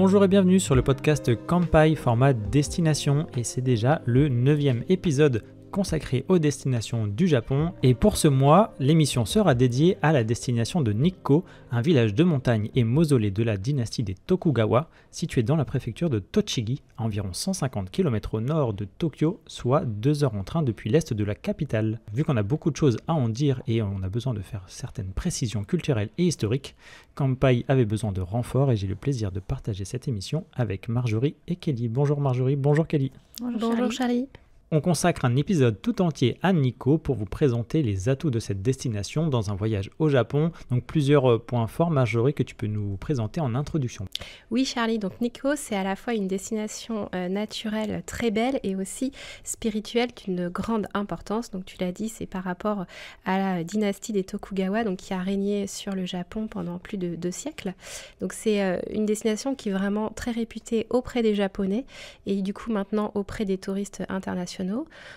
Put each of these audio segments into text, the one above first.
Bonjour et bienvenue sur le podcast Kanpai format destination et c'est déjà le 9e épisode consacré aux destinations du Japon et pour ce mois, l'émission sera dédiée à la destination de Nikko, un village de montagne et mausolée de la dynastie des Tokugawa situé dans la préfecture de Tochigi, à environ 150 km au nord de Tokyo, soit 2 heures en train depuis l'est de la capitale. Vu qu'on a beaucoup de choses à en dire et on a besoin de faire certaines précisions culturelles et historiques, Kanpai avait besoin de renforts et j'ai le plaisir de partager cette émission avec Marjorie et Kelly. Bonjour Marjorie, bonjour Kelly. Bonjour Charlie. On consacre un épisode tout entier à Nikko pour vous présenter les atouts de cette destination dans un voyage au Japon. Donc plusieurs points forts, Marjorie, que tu peux nous présenter en introduction. Oui Charlie, donc Nikko c'est à la fois une destination naturelle très belle et aussi spirituelle d'une grande importance. Donc tu l'as dit, c'est par rapport à la dynastie des Tokugawa donc, qui a régné sur le Japon pendant plus de 2 siècles. Donc c'est une destination qui est vraiment très réputée auprès des Japonais et du coup maintenant auprès des touristes internationaux.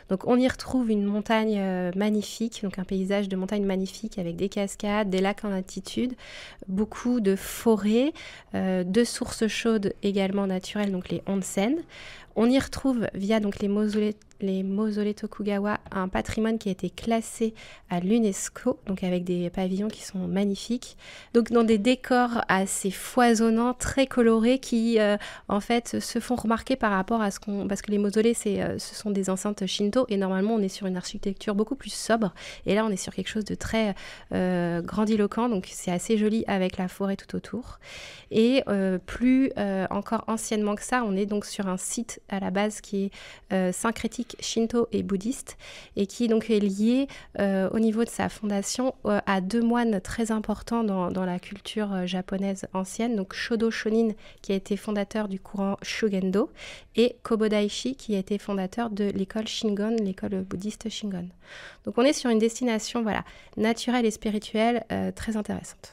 Donc on y retrouve une montagne magnifique, donc un paysage de montagne magnifique avec des cascades, des lacs en altitude, beaucoup de forêts, de sources chaudes également naturelles, donc les onsen. On y retrouve via donc les mausolées Tokugawa un patrimoine qui a été classé à l'UNESCO, donc avec des pavillons qui sont magnifiques, donc dans des décors assez foisonnants, très colorés, qui en fait se font remarquer par rapport à parce que les mausolées ce sont des enceintes Shinto et normalement on est sur une architecture beaucoup plus sobre et là on est sur quelque chose de très grandiloquent, donc c'est assez joli avec la forêt tout autour et plus encore anciennement que ça, on est donc sur un site à la base qui est syncrétique shinto et bouddhiste et qui donc est lié au niveau de sa fondation à 2 moines très importants dans la culture japonaise ancienne, donc Shodo Shonin qui a été fondateur du courant Shugendo et Kobodaishi qui a été fondateur de l'école Shingon, l'école bouddhiste Shingon. Donc on est sur une destination naturelle et spirituelle très intéressante.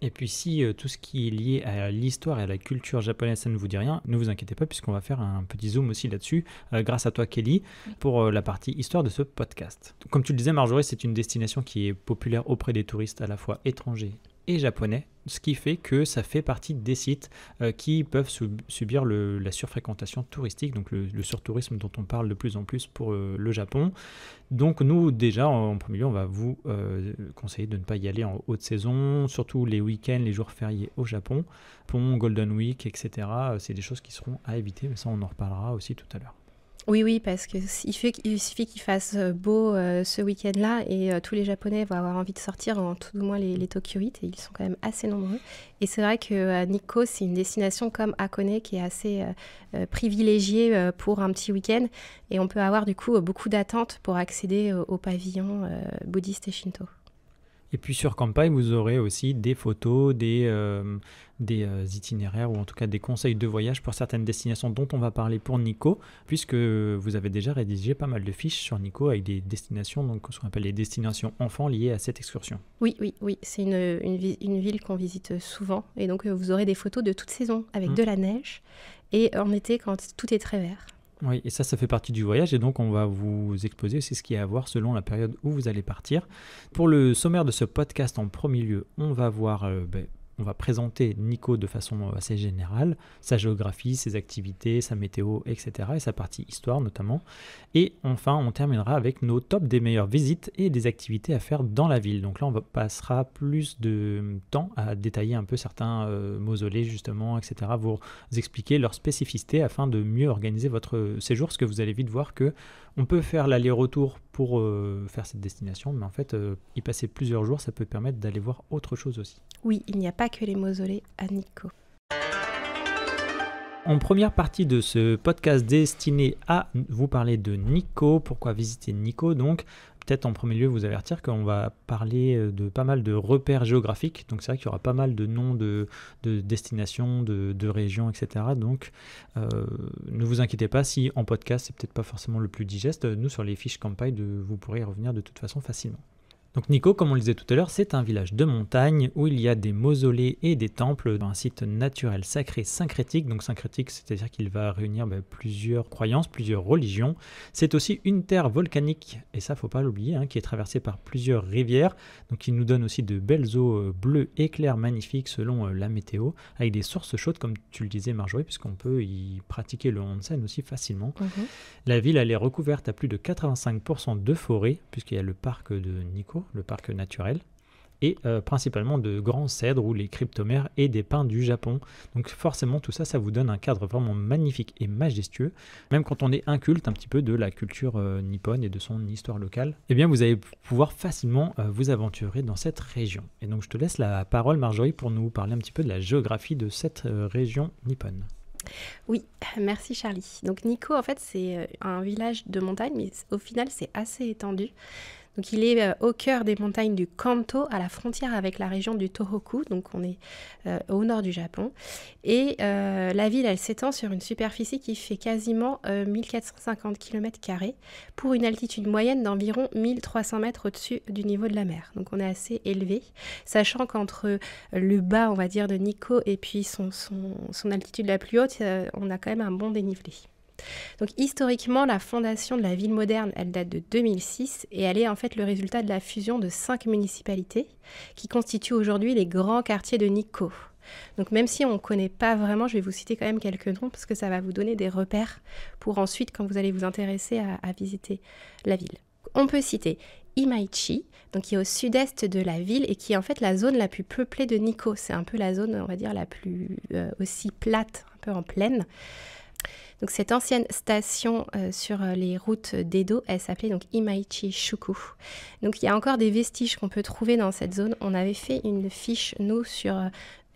Et puis si tout ce qui est lié à l'histoire et à la culture japonaise, ça ne vous dit rien, ne vous inquiétez pas puisqu'on va faire un petit zoom aussi là-dessus, grâce à toi Kelly, pour la partie histoire de ce podcast. Comme tu le disais Marjorie, c'est une destination qui est populaire auprès des touristes à la fois étrangers et japonais, ce qui fait que ça fait partie des sites qui peuvent subir la surfréquentation touristique, donc le surtourisme dont on parle de plus en plus pour le Japon. Donc nous déjà en premier lieu on va vous conseiller de ne pas y aller en haute saison, surtout les week-ends, les jours fériés au Japon, Pont, Golden Week, etc. C'est des choses qui seront à éviter, mais ça on en reparlera aussi tout à l'heure. Oui, parce qu'il suffit qu'il fasse beau ce week-end-là et tous les Japonais vont avoir envie de sortir, en tout du moins les Tokyoïtes, et ils sont quand même assez nombreux. Et c'est vrai que Nikko, c'est une destination comme Hakone qui est assez privilégiée pour un petit week-end. Et on peut avoir du coup beaucoup d'attentes pour accéder aux pavillons bouddhistes et shinto. Et puis sur Kanpai, vous aurez aussi des photos, des itinéraires ou en tout cas des conseils de voyage pour certaines destinations dont on va parler pour Nikko, puisque vous avez déjà rédigé pas mal de fiches sur Nikko avec des destinations, donc ce qu'on appelle les destinations enfants liées à cette excursion. Oui, c'est une ville qu'on visite souvent et donc vous aurez des photos de toute saison avec de la neige et en été quand tout est très vert. Oui, et ça fait partie du voyage et donc on va vous exposer aussi ce qu'il y a à voir selon la période où vous allez partir. Pour le sommaire de ce podcast, en premier lieu, on va voir... on va présenter Nikko de façon assez générale, sa géographie, ses activités, sa météo, etc. et sa partie histoire notamment. Et enfin, on terminera avec nos tops des meilleures visites et des activités à faire dans la ville. Donc là, on passera plus de temps à détailler un peu certains mausolées justement, etc. Vous expliquer leurs spécificités afin de mieux organiser votre séjour, parce que vous allez vite voir que on peut faire l'aller-retour pour faire cette destination, mais en fait, y passer plusieurs jours, ça peut permettre d'aller voir autre chose aussi. Oui, il n'y a pas que les mausolées à Nikko. En première partie de ce podcast destiné à vous parler de Nikko, pourquoi visiter Nikko donc, peut-être en premier lieu vous avertir qu'on va parler de pas mal de repères géographiques, donc c'est vrai qu'il y aura pas mal de noms de destinations, de régions, etc. Donc ne vous inquiétez pas si en podcast c'est peut-être pas forcément le plus digeste, nous sur les fiches Kanpai vous pourrez y revenir de toute façon facilement. Donc Nikko, comme on le disait tout à l'heure, c'est un village de montagne où il y a des mausolées et des temples dans un site naturel sacré syncrétique. Donc syncrétique, c'est-à-dire qu'il va réunir plusieurs croyances, plusieurs religions. C'est aussi une terre volcanique, et ça, faut pas l'oublier, qui est traversée par plusieurs rivières, donc qui nous donne aussi de belles eaux bleues et claires magnifiques selon la météo, avec des sources chaudes, comme tu le disais Marjorie, puisqu'on peut y pratiquer le onsen aussi facilement. La ville, elle est recouverte à plus de 85% de forêt, puisqu'il y a le parc de Nikko, le parc naturel, et principalement de grands cèdres ou les cryptomères et des pins du Japon. Donc forcément tout ça, ça vous donne un cadre vraiment magnifique et majestueux. Même quand on est inculte un petit peu de la culture nippone et de son histoire locale, eh bien vous allez pouvoir facilement vous aventurer dans cette région. Et donc je te laisse la parole Marjorie pour nous parler un petit peu de la géographie de cette région nippone. Oui, merci Charlie. Donc Nikko, en fait, c'est un village de montagne, mais au final, c'est assez étendu. Donc il est au cœur des montagnes du Kanto, à la frontière avec la région du Tohoku, donc on est au nord du Japon. Et la ville, elle s'étend sur une superficie qui fait quasiment 1450 km² pour une altitude moyenne d'environ 1300 mètres au-dessus du niveau de la mer. Donc on est assez élevé, sachant qu'entre le bas, on va dire, de Nikko et puis son altitude la plus haute, on a quand même un bon dénivelé. Donc historiquement, la fondation de la ville moderne, elle date de 2006 et elle est en fait le résultat de la fusion de 5 municipalités qui constituent aujourd'hui les grands quartiers de Nikko. Donc même si on ne connaît pas vraiment, je vais vous citer quand même quelques noms parce que ça va vous donner des repères pour ensuite, quand vous allez vous intéresser à visiter la ville. On peut citer Imaichi, donc qui est au sud-est de la ville et qui est en fait la zone la plus peuplée de Nikko. C'est un peu la zone, on va dire, la plus aussi plate, un peu en plaine. Donc cette ancienne station sur les routes d'Edo, elle s'appelait donc Imaichi Shuku. Donc il y a encore des vestiges qu'on peut trouver dans cette zone. On avait fait une fiche, nous, sur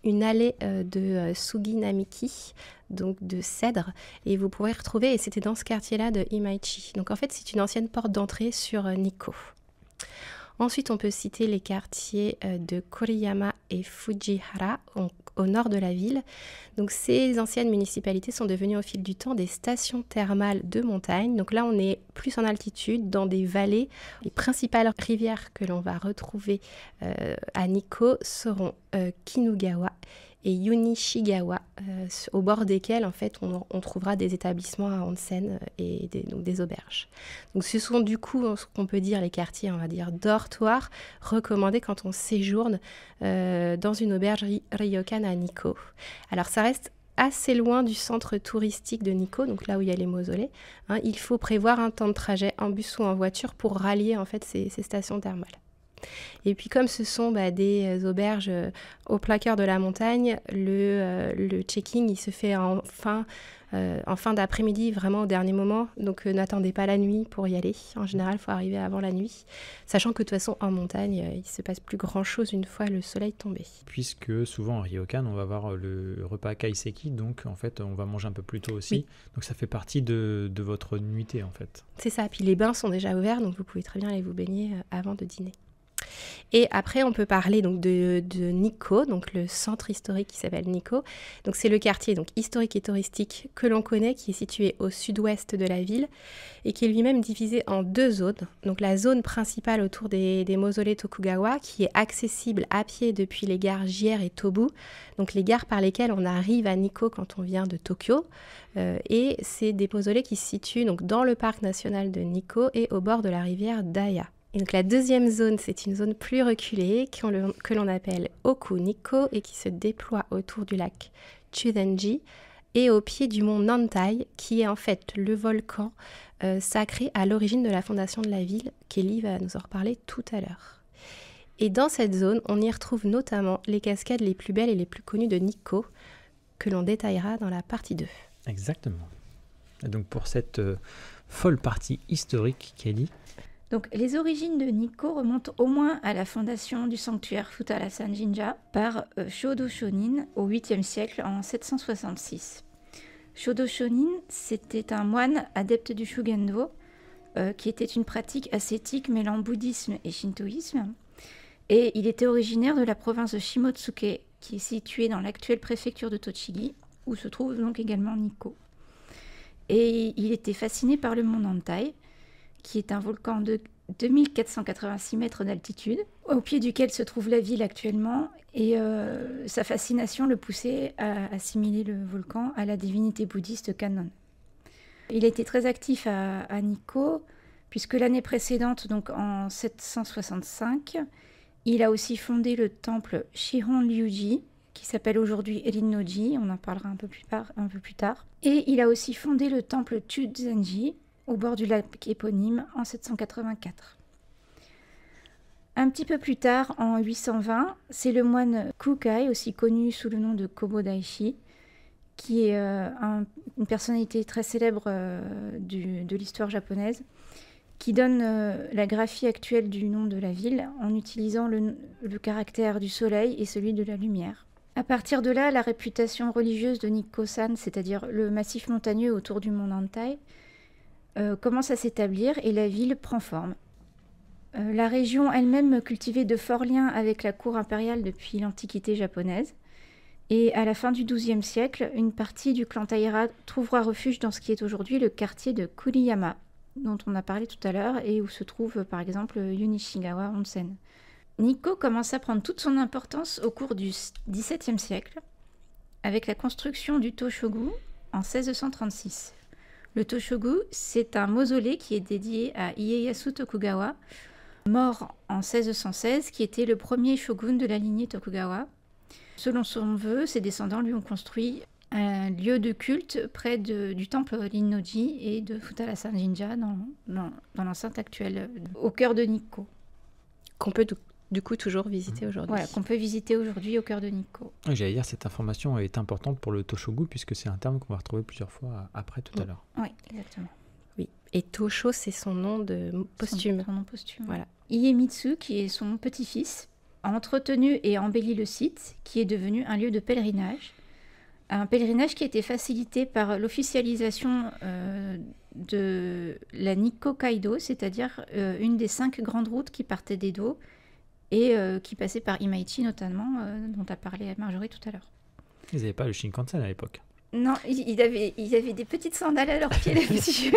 une allée de Suginamiki, donc de cèdre, et vous pourrez retrouver, et c'était dans ce quartier-là de Imaichi. Donc en fait, c'est une ancienne porte d'entrée sur Nikko. Ensuite, on peut citer les quartiers de Koriyama et Fujihara au nord de la ville. Donc, ces anciennes municipalités sont devenues au fil du temps des stations thermales de montagne. Donc là, on est plus en altitude, dans des vallées. Les principales rivières que l'on va retrouver à Nikko seront Kinugawa et Yunishigawa, au bord desquels en fait on trouvera des établissements à onsen et donc des auberges. Donc ce sont du coup ce qu'on peut dire les quartiers, on va dire dortoirs recommandés quand on séjourne dans une auberge ryokan à Nikko. Alors ça reste assez loin du centre touristique de Nikko, donc là où il y a les mausolées. Il faut prévoir un temps de trajet en bus ou en voiture pour rallier en fait ces stations thermales. Et puis comme ce sont des auberges au plein cœur de la montagne, le check-in il se fait en fin d'après-midi, vraiment au dernier moment. Donc n'attendez pas la nuit pour y aller. En général, il faut arriver avant la nuit. Sachant que de toute façon, en montagne, il ne se passe plus grand-chose une fois le soleil tombé. Puisque souvent en ryokan, on va avoir le repas kaiseki, donc en fait, on va manger un peu plus tôt aussi. Oui. Donc ça fait partie de votre nuitée en fait. C'est ça. Puis les bains sont déjà ouverts, donc vous pouvez très bien aller vous baigner avant de dîner. Et après, on peut parler donc de Nikko, donc le centre historique qui s'appelle Nikko. Donc c'est le quartier donc historique et touristique que l'on connaît, qui est situé au sud-ouest de la ville et qui est lui-même divisé en deux zones. Donc la zone principale autour des mausolées Tokugawa, qui est accessible à pied depuis les gares JR et Tobu, donc les gares par lesquelles on arrive à Nikko quand on vient de Tokyo. Et c'est des mausolées qui se situent donc dans le parc national de Nikko et au bord de la rivière Daya. Et donc la deuxième zone, c'est une zone plus reculée que l'on appelle Oku-Nikko et qui se déploie autour du lac Chuzenji et au pied du mont Nantai, qui est en fait le volcan sacré à l'origine de la fondation de la ville. Kelly va nous en reparler tout à l'heure. Et dans cette zone, on y retrouve notamment les cascades les plus belles et les plus connues de Nikko, que l'on détaillera dans la partie 2. Exactement. Et donc pour cette folle partie historique, Kelly. Donc, les origines de Nikko remontent au moins à la fondation du sanctuaire Futarasan Jinja par Shodo Shonin au 8e siècle en 766. Shodo Shonin, c'était un moine adepte du Shugendo, qui était une pratique ascétique mêlant bouddhisme et shintoïsme. Et il était originaire de la province de Shimotsuke, qui est située dans l'actuelle préfecture de Tochigi, où se trouve donc également Nikko. Et il était fasciné par le mont Nantai, qui est un volcan 2486 mètres d'altitude, au pied duquel se trouve la ville actuellement, et sa fascination le poussait à assimiler le volcan à la divinité bouddhiste Kannon. Il a été très actif à Nikko, puisque l'année précédente, donc en 765, il a aussi fondé le temple Shihon-ryūji, qui s'appelle aujourd'hui Rinnoji, on en parlera un peu plus tard. Et il a aussi fondé le temple Chuzenji, au bord du lac éponyme, en 784. Un petit peu plus tard, en 820, c'est le moine Kukai, aussi connu sous le nom de Kobo Daishi, qui est une personnalité très célèbre de l'histoire japonaise, qui donne la graphie actuelle du nom de la ville en utilisant le caractère du soleil et celui de la lumière. À partir de là, la réputation religieuse de Nikko-san, c'est-à-dire le massif montagneux autour du mont Nantai, commence à s'établir et la ville prend forme. La région elle-même cultivait de forts liens avec la cour impériale depuis l'Antiquité japonaise. Et à la fin du XIIe siècle, une partie du clan Taira trouvera refuge dans ce qui est aujourd'hui le quartier de Kuriyama, dont on a parlé tout à l'heure, et où se trouve par exemple Yunishigawa Onsen. Nikko commence à prendre toute son importance au cours du XVIIe siècle, avec la construction du Toshogu en 1636. Le Toshogu, c'est un mausolée qui est dédié à Ieyasu Tokugawa, mort en 1616, qui était le premier shogun de la lignée Tokugawa. Selon son vœu, ses descendants lui ont construit un lieu de culte près du temple Rinnoji et de Futarasan Jinja dans l'enceinte actuelle, au cœur de Nikko. Qu'on peut du coup toujours visiter aujourd'hui. Voilà, qu'on peut visiter aujourd'hui au cœur de Nikko. J'allais dire, cette information est importante pour le Toshogu, puisque c'est un terme qu'on va retrouver plusieurs fois après tout à l'heure. Oui, exactement. Oui. Et Tosho, c'est son nom de posthume. Son nom posthume. Voilà. Iemitsu, qui est son petit-fils, a entretenu et embelli le site, qui est devenu un lieu de pèlerinage. Un pèlerinage qui a été facilité par l'officialisation de la Nikko Kaido, c'est-à-dire une des 5 grandes routes qui partaient d'Edo et qui passait par Imaichi notamment, dont a parlé Marjorie tout à l'heure. Ils n'avaient pas le Shinkansen à l'époque. Non, ils avaient des petites sandales à leurs pieds là-dessus.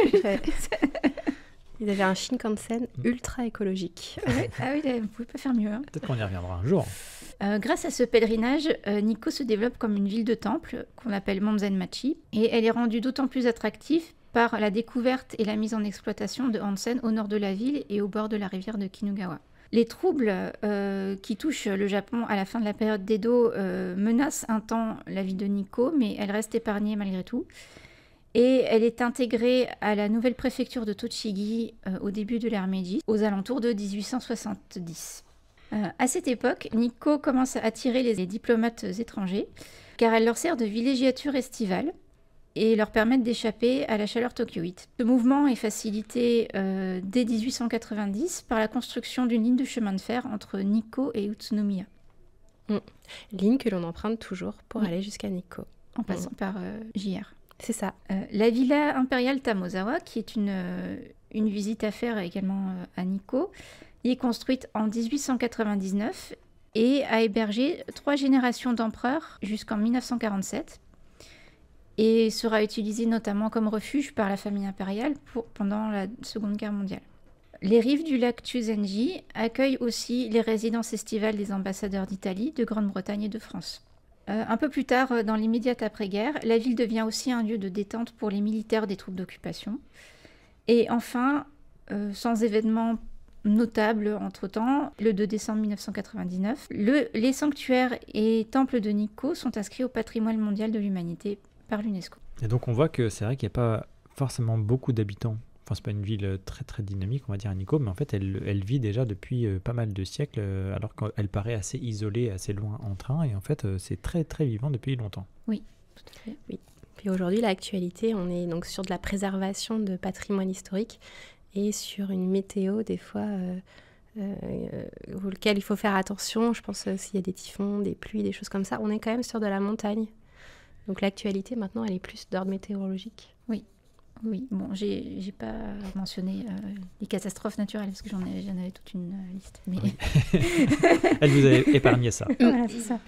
Ils avaient un Shinkansen ultra écologique. Ouais. Ah oui, on ne pouvait pas faire mieux. Hein. Peut-être qu'on y reviendra un jour. Grâce à ce pèlerinage, Nikko se développe comme une ville de temple qu'on appelle Monzen-machi, et elle est rendue d'autant plus attractive par la découverte et la mise en exploitation de onsen au nord de la ville et au bord de la rivière de Kinugawa. Les troubles qui touchent le Japon à la fin de la période d'Edo menacent un temps la ville de Nikko, mais elle reste épargnée malgré tout. Et elle est intégrée à la nouvelle préfecture de Tochigi au début de l'ère Meiji, aux alentours de 1870. À cette époque, Nikko commence à attirer les diplomates étrangers, car elle leur sert de villégiature estivale et leur permet d'échapper à la chaleur tokyoïte. Ce mouvement est facilité dès 1890 par la construction d'une ligne de chemin de fer entre Nikko et Utsunomiya. Ligne que l'on emprunte toujours pour aller jusqu'à Nikko. En passant par JR. C'est ça. La villa impériale Tamozawa, qui est une visite à faire également à Nikko, y est construite en 1899 et a hébergé 3 générations d'empereurs jusqu'en 1947 et sera utilisée notamment comme refuge par la famille impériale pendant la Seconde Guerre mondiale. Les rives du lac Chuzenji accueillent aussi les résidences estivales des ambassadeurs d'Italie, de Grande-Bretagne et de France. Un peu plus tard, dans l'immédiate après-guerre, la ville devient aussi un lieu de détente pour les militaires des troupes d'occupation. Et enfin, sans événement notable entre-temps, le 2 décembre 1999, les sanctuaires et temples de Nikko sont inscrits au patrimoine mondial de l'humanité par l'UNESCO. Et donc on voit que c'est vrai qu'il n'y a pas forcément beaucoup d'habitants. Enfin, c'est pas une ville très très dynamique, on va dire, à Nikko, mais en fait, elle vit déjà depuis pas mal de siècles, alors qu'elle paraît assez isolée, assez loin en train, et en fait, c'est très très vivant depuis longtemps. Oui, tout à fait. Oui. Puis aujourd'hui, l'actualité, on est donc sur de la préservation de patrimoine historique et sur une météo, des fois, auquel il faut faire attention. Je pense s'il y a des typhons, des pluies, des choses comme ça. On est quand même sur de la montagne. Donc l'actualité, maintenant, elle est plus d'ordre météorologique. Oui, bon, j'ai pas mentionné les catastrophes naturelles, parce que j'en avais toute une liste. Mais... Oui. Elle vous a épargné ça. Voilà, c'est ça.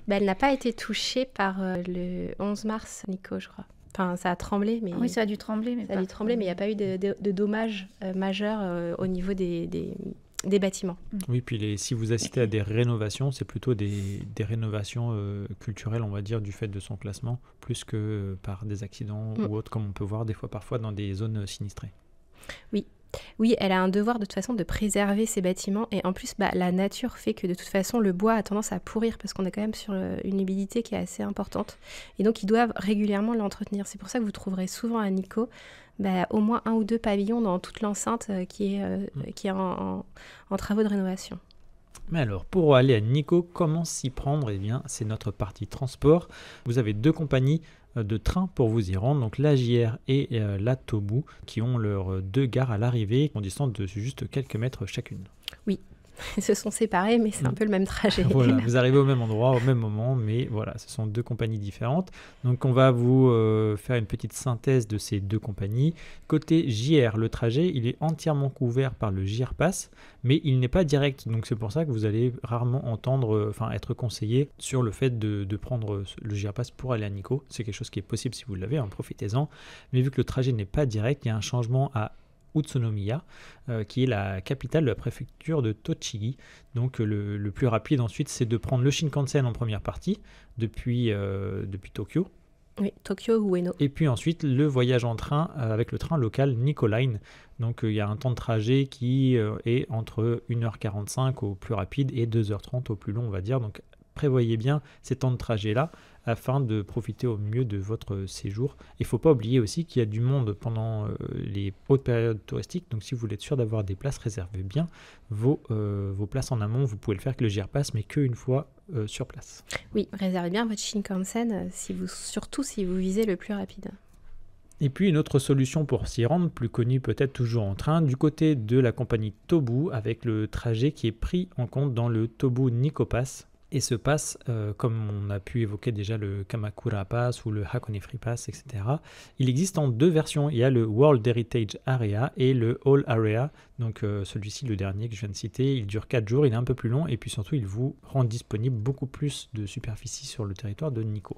Elle n'a pas été touchée par le 11 mars, Nikko, je crois. Enfin, ça a tremblé, mais Oui, ça a dû trembler, mais il n'y a pas eu de dommages majeurs au niveau des bâtiments. Oui, puis si vous assistez à des rénovations, c'est plutôt des rénovations culturelles, on va dire, du fait de son classement, plus que par des accidents ou autres, comme on peut voir des fois parfois dans des zones sinistrées. Oui, elle a un devoir de toute façon de préserver ces bâtiments et en plus la nature fait que de toute façon le bois a tendance à pourrir parce qu'on est quand même sur une humidité qui est assez importante et donc ils doivent régulièrement l'entretenir. C'est pour ça que vous trouverez souvent à Nikko au moins 1 ou 2 pavillons dans toute l'enceinte qui est en travaux de rénovation. Mais alors, pour aller à Nikko, comment s'y prendre? Eh bien, c'est notre partie transport. Vous avez 2 compagnies de train pour vous y rendre, donc la JR et la Tobu, qui ont leurs 2 gares à l'arrivée, qui ont distance de juste quelques mètres chacune. Oui, ils se sont séparés, mais c'est un peu le même trajet. Voilà, vous arrivez au même endroit, au même moment, mais voilà, ce sont 2 compagnies différentes. Donc on va vous faire une petite synthèse de ces 2 compagnies. Côté JR, le trajet, il est entièrement couvert par le JR Pass, mais il n'est pas direct. Donc c'est pour ça que vous allez rarement être conseillé sur le fait de prendre le JR Pass pour aller à Nikko. C'est quelque chose qui est possible si vous l'avez, profitez-en. Mais vu que le trajet n'est pas direct, il y a un changement à Utsunomiya, qui est la capitale de la préfecture de Tochigi. Donc le plus rapide ensuite, c'est de prendre le Shinkansen en première partie, depuis Tokyo. Oui, Tokyo ou Ueno. Et puis ensuite, le voyage en train avec le train local Nikko Line. Donc il y a un temps de trajet qui est entre 1h45 au plus rapide et 2h30 au plus long, on va dire. Donc prévoyez bien ces temps de trajet-là afin de profiter au mieux de votre séjour. Il ne faut pas oublier aussi qu'il y a du monde pendant les hautes périodes touristiques. Donc si vous voulez être sûr d'avoir des places, réservez bien vos places en amont. Vous pouvez le faire avec le JR Pass, mais qu'une fois sur place. Oui, réservez bien votre Shinkansen, surtout si vous visez le plus rapide. Et puis une autre solution pour s'y rendre, plus connue peut-être toujours en train, du côté de la compagnie Tobu, avec le trajet qui est pris en compte dans le Tobu Nikko Pass. Et ce pass, comme on a pu évoquer déjà le Kamakura Pass ou le Hakone Free Pass, etc., il existe en 2 versions. Il y a le World Heritage Area et le All Area. Donc celui-ci, le dernier que je viens de citer, il dure 4 jours, il est un peu plus long et puis surtout, il vous rend disponible beaucoup plus de superficie sur le territoire de Nikko.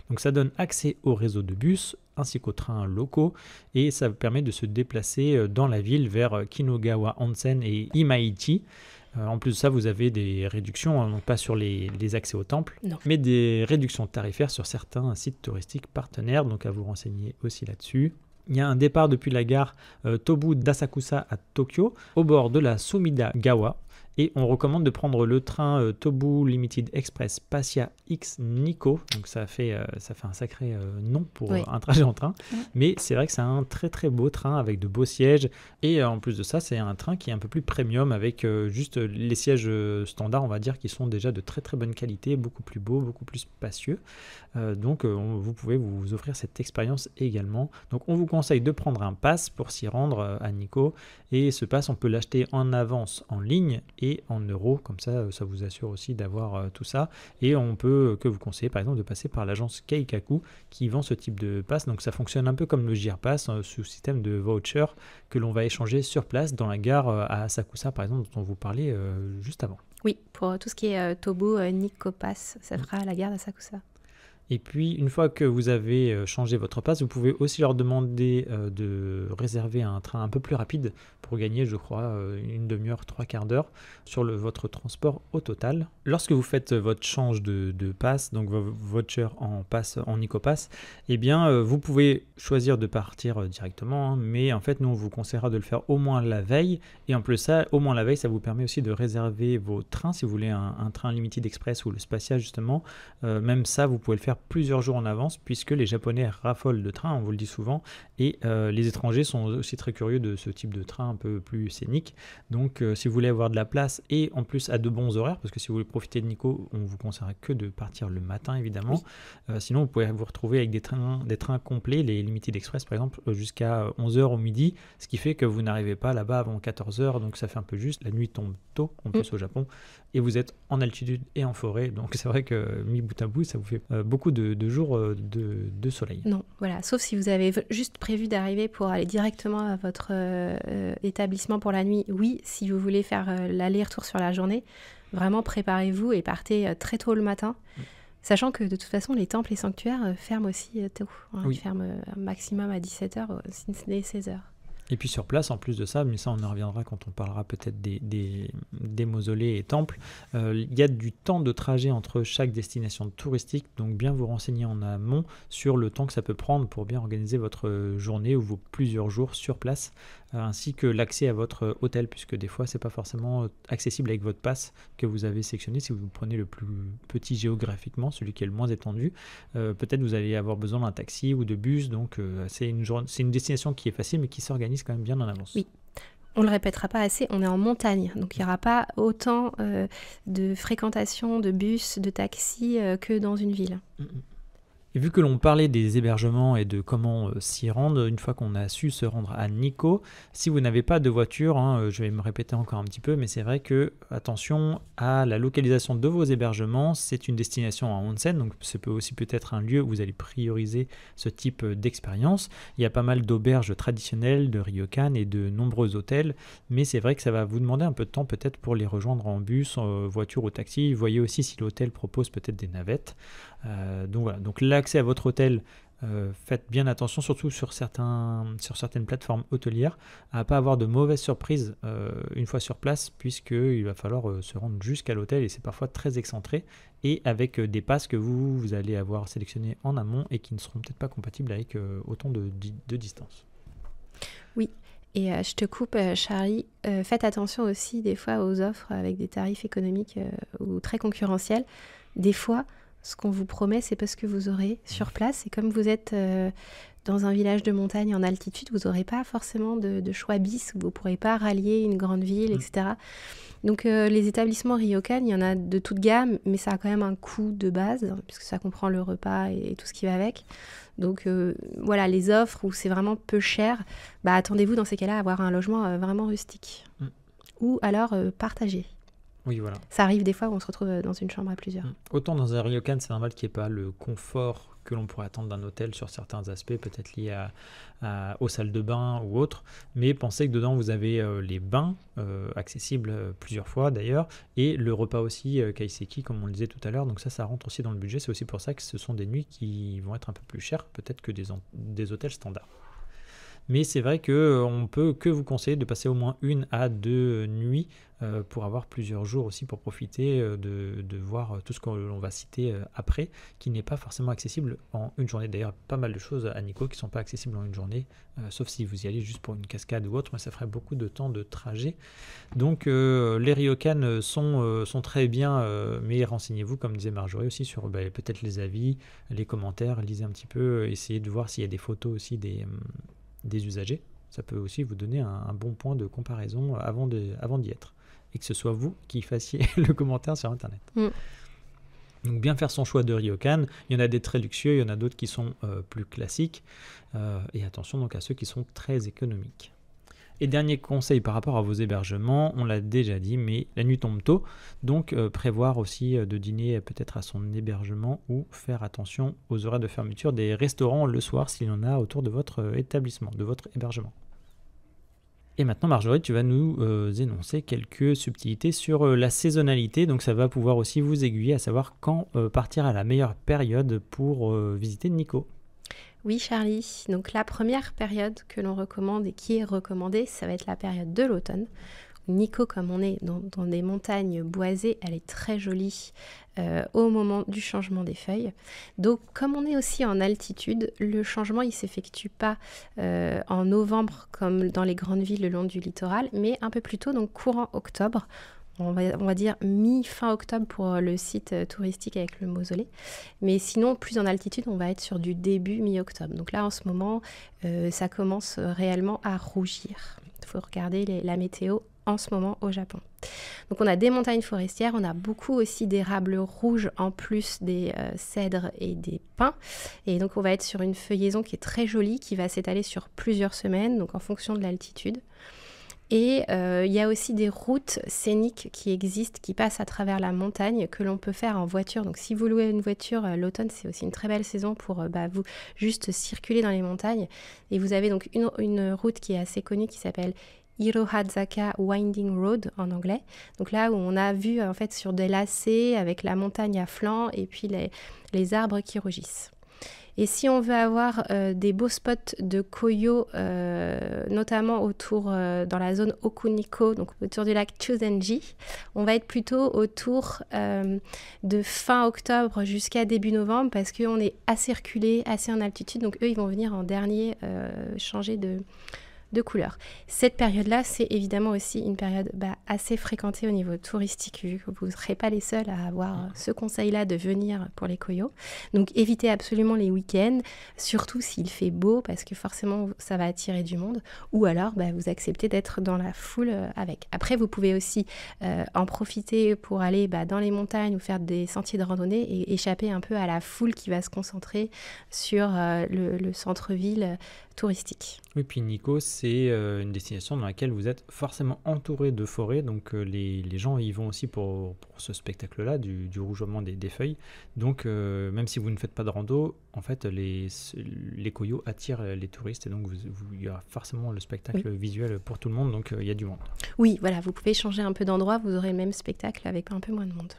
Donc ça donne accès au réseau de bus ainsi qu'aux trains locaux et ça permet de se déplacer dans la ville vers Kinogawa Onsen et Imaichi. En plus de ça, vous avez des réductions, donc pas sur les accès au temple, mais des réductions tarifaires sur certains sites touristiques partenaires, donc à vous renseigner aussi là-dessus. Il y a un départ depuis la gare Tobu d'Asakusa à Tokyo, au bord de la Sumida-gawa, et on recommande de prendre le train Tobu Limited Express Passia X Nikko. Donc ça fait un sacré nom pour un trajet en train. Mais c'est vrai que c'est un très très beau train avec de beaux sièges. Et en plus de ça, c'est un train qui est un peu plus premium avec juste les sièges standards, on va dire, qui sont déjà de très très bonne qualité, beaucoup plus beaux, beaucoup plus spacieux. Donc vous pouvez vous offrir cette expérience également. Donc on vous conseille de prendre un pass pour s'y rendre à Nikko. Et ce pass, on peut l'acheter en avance en ligne et en euros, comme ça vous assure aussi d'avoir tout ça. Et on peut vous conseiller par exemple de passer par l'agence Keikaku qui vend ce type de pass. Donc ça fonctionne un peu comme le JR Pass sous système de voucher que l'on va échanger sur place dans la gare à Asakusa par exemple dont on vous parlait juste avant. Oui, pour tout ce qui est Tobu Nikko Pass, ça fera à la gare d'Asakusa. Et puis, une fois que vous avez changé votre passe, vous pouvez aussi leur demander de réserver un train un peu plus rapide pour gagner, je crois, une demi-heure, 3/4 d'heure sur votre transport au total. Lorsque vous faites votre change de passe, donc vos vouchers en passe en Nikko Pass, eh bien, vous pouvez choisir de partir directement, mais en fait, nous, on vous conseillera de le faire au moins la veille. Et en plus ça, au moins la veille, ça vous permet aussi de réserver vos trains, si vous voulez un train Limited Express ou le Spacia, justement. Même ça, vous pouvez le faire plusieurs jours en avance puisque les Japonais raffolent de trains, on vous le dit souvent, et les étrangers sont aussi très curieux de ce type de train un peu plus scénique. Donc si vous voulez avoir de la place et en plus à de bons horaires, parce que si vous voulez profiter de Nikko, on vous conseillera que de partir le matin évidemment. Oui. Sinon vous pouvez vous retrouver avec des trains complets, les Limited Express par exemple, jusqu'à 11h au midi, ce qui fait que vous n'arrivez pas là-bas avant 14h, donc ça fait un peu juste, la nuit tombe tôt en plus au Japon, et vous êtes en altitude et en forêt, donc c'est vrai que mis bout à bout, ça vous fait beaucoup de jours de soleil. Non, voilà, sauf si vous avez juste prévu d'arriver pour aller directement à votre établissement pour la nuit. Oui, si vous voulez faire l'aller-retour sur la journée, vraiment préparez-vous et partez très tôt le matin. Sachant que de toute façon, les temples et sanctuaires ferment aussi tôt. Oui. Ils ferment un maximum à 17h, si ce n'est 16h. Et puis sur place, en plus de ça, mais ça on y reviendra quand on parlera peut-être des mausolées et temples, il y a du temps de trajet entre chaque destination touristique, donc bien vous renseigner en amont sur le temps que ça peut prendre pour bien organiser votre journée ou vos plusieurs jours sur place, ainsi que l'accès à votre hôtel, puisque des fois c'est pas forcément accessible avec votre pass que vous avez sélectionné. Si vous prenez le plus petit géographiquement, celui qui est le moins étendu, peut-être vous allez avoir besoin d'un taxi ou de bus, donc c'est une destination qui est facile mais qui s'organise quand même bien en avance. Oui. On ne le répétera pas assez, on est en montagne, donc il n'y aura pas autant de fréquentation de bus, de taxis que dans une ville. Et vu que l'on parlait des hébergements et de comment s'y rendre, une fois qu'on a su se rendre à Nikko, si vous n'avez pas de voiture, je vais me répéter encore un petit peu, mais c'est vrai que attention à la localisation de vos hébergements, c'est une destination en onsen, donc ça peut aussi peut-être un lieu où vous allez prioriser ce type d'expérience. Il y a pas mal d'auberges traditionnelles, de ryokan et de nombreux hôtels, mais c'est vrai que ça va vous demander un peu de temps peut-être pour les rejoindre en bus, en voiture ou taxi. Voyez aussi si l'hôtel propose peut-être des navettes. Donc voilà, donc l'accès à votre hôtel, faites bien attention, surtout sur certaines plateformes hôtelières, à ne pas avoir de mauvaises surprises une fois sur place, puisqu'il va falloir se rendre jusqu'à l'hôtel et c'est parfois très excentré, et avec des passes que vous allez avoir sélectionnées en amont et qui ne seront peut-être pas compatibles avec autant de distance. Oui. Et je te coupe, Charlie, faites attention aussi des fois aux offres avec des tarifs économiques ou très concurrentiels. Des fois, ce qu'on vous promet, c'est parce que vous aurez sur place. Et comme vous êtes dans un village de montagne en altitude, vous n'aurez pas forcément de choix bis. Vous ne pourrez pas rallier une grande ville, etc. Donc les établissements ryokan, il y en a de toute gamme, mais ça a quand même un coût de base, puisque ça comprend le repas et tout ce qui va avec. Donc voilà, les offres où c'est vraiment peu cher, attendez-vous dans ces cas-là à avoir un logement vraiment rustique. Ou alors partagé. Oui, voilà. Ça arrive des fois où on se retrouve dans une chambre à plusieurs. Autant dans un ryokan, c'est normal qu'il n'y ait pas le confort que l'on pourrait attendre d'un hôtel sur certains aspects, peut-être liés aux salles de bain ou autres, mais pensez que dedans vous avez les bains accessibles plusieurs fois d'ailleurs, et le repas aussi kaiseki comme on le disait tout à l'heure, donc ça rentre aussi dans le budget. C'est aussi pour ça que ce sont des nuits qui vont être un peu plus chères peut-être que des hôtels standards. Mais c'est vrai qu'on peut que vous conseiller de passer au moins 1 à 2 nuits pour avoir plusieurs jours aussi pour profiter de voir tout ce qu'on va citer après, qui n'est pas forcément accessible en une journée. D'ailleurs, pas mal de choses à Nikko qui ne sont pas accessibles en une journée, sauf si vous y allez juste pour une cascade ou autre, mais ça ferait beaucoup de temps de trajet. Donc les ryokan sont très bien, mais renseignez-vous, comme disait Marjorie, aussi sur peut-être les avis, les commentaires, lisez un petit peu, essayez de voir s'il y a des photos aussi des usagers. Ça peut aussi vous donner un bon point de comparaison avant d'y être. Et que ce soit vous qui fassiez le commentaire sur Internet. Donc bien faire son choix de ryokan. Il y en a des très luxueux, il y en a d'autres qui sont plus classiques. Et attention donc à ceux qui sont très économiques. Et dernier conseil par rapport à vos hébergements, on l'a déjà dit, mais la nuit tombe tôt, donc prévoir aussi de dîner peut-être à son hébergement ou faire attention aux horaires de fermeture des restaurants le soir s'il y en a autour de votre établissement, de votre hébergement. Et maintenant Marjorie, tu vas nous énoncer quelques subtilités sur la saisonnalité, donc ça va pouvoir aussi vous aiguiller à savoir quand partir à la meilleure période pour visiter Nikko. Oui Charlie, donc la première période que l'on recommande et qui est recommandée, ça va être la période de l'automne. Nikko, comme on est dans des montagnes boisées, elle est très jolie au moment du changement des feuilles. Donc comme on est aussi en altitude, le changement il ne s'effectue pas en novembre comme dans les grandes villes le long du littoral, mais un peu plus tôt, donc courant octobre. On va dire mi-fin octobre pour le site touristique avec le mausolée. Mais sinon, plus en altitude, on va être sur du début mi-octobre. Donc là, en ce moment, ça commence réellement à rougir. Il faut regarder la météo en ce moment au Japon. Donc on a des montagnes forestières, on a beaucoup aussi d'érables rouges en plus des cèdres et des pins. Et donc on va être sur une feuillaison qui est très jolie, qui va s'étaler sur plusieurs semaines, donc en fonction de l'altitude. Et il y a aussi des routes scéniques qui existent, qui passent à travers la montagne, que l'on peut faire en voiture. Donc si vous louez une voiture, l'automne, c'est aussi une très belle saison pour vous juste circuler dans les montagnes. Et vous avez donc une route qui est assez connue, qui s'appelle Hirohazaka Winding Road en anglais. Donc là où on a vu en fait sur des lacets avec la montagne à flanc et puis les arbres qui rougissent. Et si on veut avoir des beaux spots de koyo, notamment autour, dans la zone Okuniko, donc autour du lac Chuzenji, on va être plutôt autour de fin octobre jusqu'à début novembre parce qu'on est assez reculé, assez en altitude. Donc eux, ils vont venir en dernier changer de couleur. Cette période-là, c'est évidemment aussi une période assez fréquentée au niveau touristique, vu que vous ne serez pas les seuls à avoir ce conseil-là de venir pour les koyos. Donc évitez absolument les week-ends, surtout s'il fait beau, parce que forcément ça va attirer du monde, ou alors vous acceptez d'être dans la foule avec. Après, vous pouvez aussi en profiter pour aller dans les montagnes ou faire des sentiers de randonnée et échapper un peu à la foule qui va se concentrer sur le centre-ville touristique. Oui, puis Nikko, c'est une destination dans laquelle vous êtes forcément entouré de forêts, donc les gens y vont aussi pour ce spectacle-là, du rougement des feuilles. Donc même si vous ne faites pas de rando, en fait, les koyos attirent les touristes et donc il y a forcément le spectacle visuel pour tout le monde, donc il y a du monde. Oui, voilà, vous pouvez changer un peu d'endroit, vous aurez le même spectacle avec un peu moins de monde.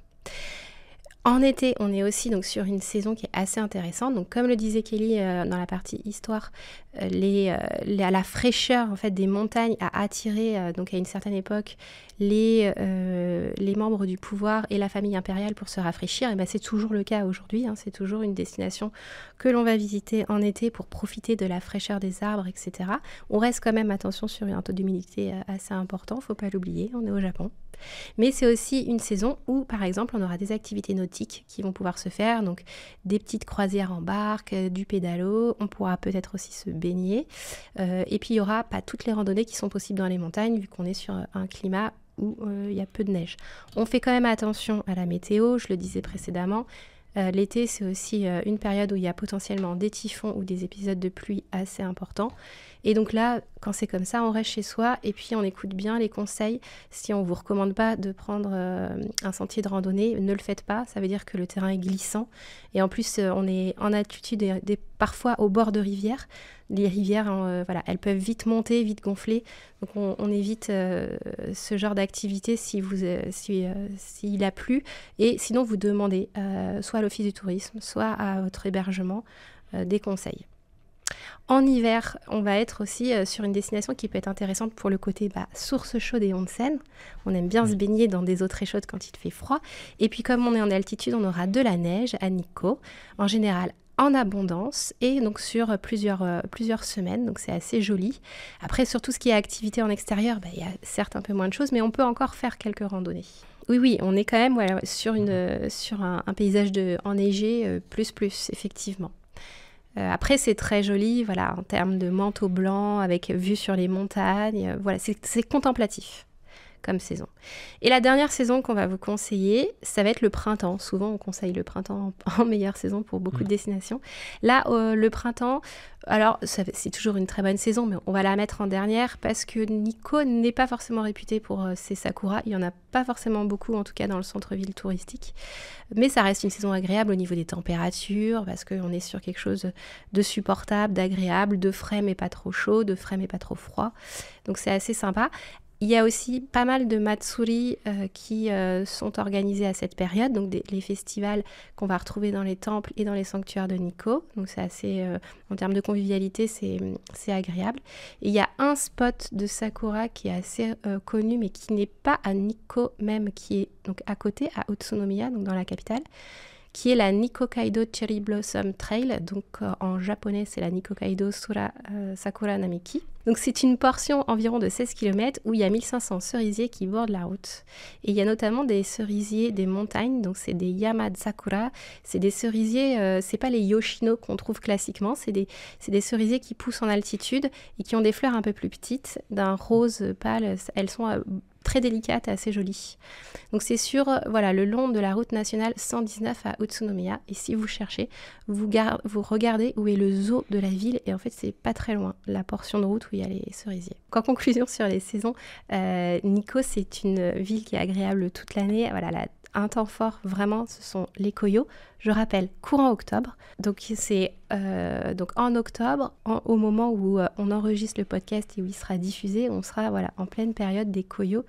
En été, on est aussi donc sur une saison qui est assez intéressante. Donc, comme le disait Kelly dans la partie histoire, la fraîcheur en fait des montagnes a attiré donc à une certaine époque les membres du pouvoir et la famille impériale pour se rafraîchir. Et c'est toujours le cas aujourd'hui. C'est toujours une destination que l'on va visiter en été pour profiter de la fraîcheur des arbres, etc. On reste quand même, attention, sur un taux d'humidité assez important. Faut pas l'oublier. On est au Japon. Mais c'est aussi une saison où, par exemple, on aura des activités nautiques qui vont pouvoir se faire, donc des petites croisières en barque, du pédalo, on pourra peut-être aussi se baigner. Et puis, il n'y aura pas toutes les randonnées qui sont possibles dans les montagnes, vu qu'on est sur un climat où il y a peu de neige. On fait quand même attention à la météo, je le disais précédemment. L'été, c'est aussi une période où il y a potentiellement des typhons ou des épisodes de pluie assez importants. Et donc là, quand c'est comme ça, on reste chez soi et puis on écoute bien les conseils. Si on ne vous recommande pas de prendre un sentier de randonnée, ne le faites pas. Ça veut dire que le terrain est glissant. Et en plus, on est en altitude et parfois au bord de rivières. Les rivières, elles peuvent vite monter, vite gonfler. Donc on évite ce genre d'activité s'il a plu. Et sinon, vous demandez soit à l'Office du tourisme, soit à votre hébergement des conseils. En hiver, on va être aussi sur une destination qui peut être intéressante pour le côté source chaude et onsen. On aime bien se baigner dans des eaux très chaudes quand il fait froid. Et puis comme on est en altitude, on aura de la neige à Nikko, en général en abondance et donc sur plusieurs semaines, donc c'est assez joli. Après, sur tout ce qui est activité en extérieur, il y a certes un peu moins de choses, mais on peut encore faire quelques randonnées. Oui, on est quand même sur un paysage enneigé plus, effectivement. Après, c'est très joli, en termes de manteau blanc, avec vue sur les montagnes. C'est contemplatif comme saison. Et la dernière saison qu'on va vous conseiller, ça va être le printemps. Souvent, on conseille le printemps en meilleure saison pour beaucoup de destinations. Là, le printemps, alors c'est toujours une très bonne saison, mais on va la mettre en dernière parce que Nikko n'est pas forcément réputé pour ses sakuras. Il n'y en a pas forcément beaucoup, en tout cas dans le centre-ville touristique. Mais ça reste une saison agréable au niveau des températures parce qu'on est sur quelque chose de supportable, d'agréable, de frais mais pas trop chaud, de frais mais pas trop froid. Donc c'est assez sympa. Il y a aussi pas mal de matsuri qui sont organisés à cette période, donc les festivals qu'on va retrouver dans les temples et dans les sanctuaires de Nikko. Donc c'est assez, en termes de convivialité, c'est agréable. Et il y a un spot de sakura qui est assez connu, mais qui n'est pas à Nikko même, qui est donc à côté, à Utsunomiya, donc dans la capitale, qui est la Nikkokaido Cherry Blossom Trail. Donc en japonais, c'est la Nikkokaido Sakura Namiki. Donc c'est une portion environ de 16 km où il y a 1500 cerisiers qui bordent la route. Et il y a notamment des cerisiers des montagnes, donc c'est des Yamazakura. C'est des cerisiers, c'est pas les Yoshino qu'on trouve classiquement, c'est des cerisiers qui poussent en altitude et qui ont des fleurs un peu plus petites, d'un rose pâle. Elles sont très délicates et assez jolies. Donc c'est sur le long de la route nationale 119 à Utsunomiya. Et si vous cherchez, vous regardez où est le zoo de la ville. Et en fait, c'est pas très loin, la portion de route où il y a les cerisiers. En conclusion sur les saisons, Nikko, c'est une ville qui est agréable toute l'année. Un temps fort, vraiment, ce sont les koyos. Je rappelle, courant octobre. Donc c'est donc en octobre, au moment où on enregistre le podcast et où il sera diffusé, on sera en pleine période des Koyo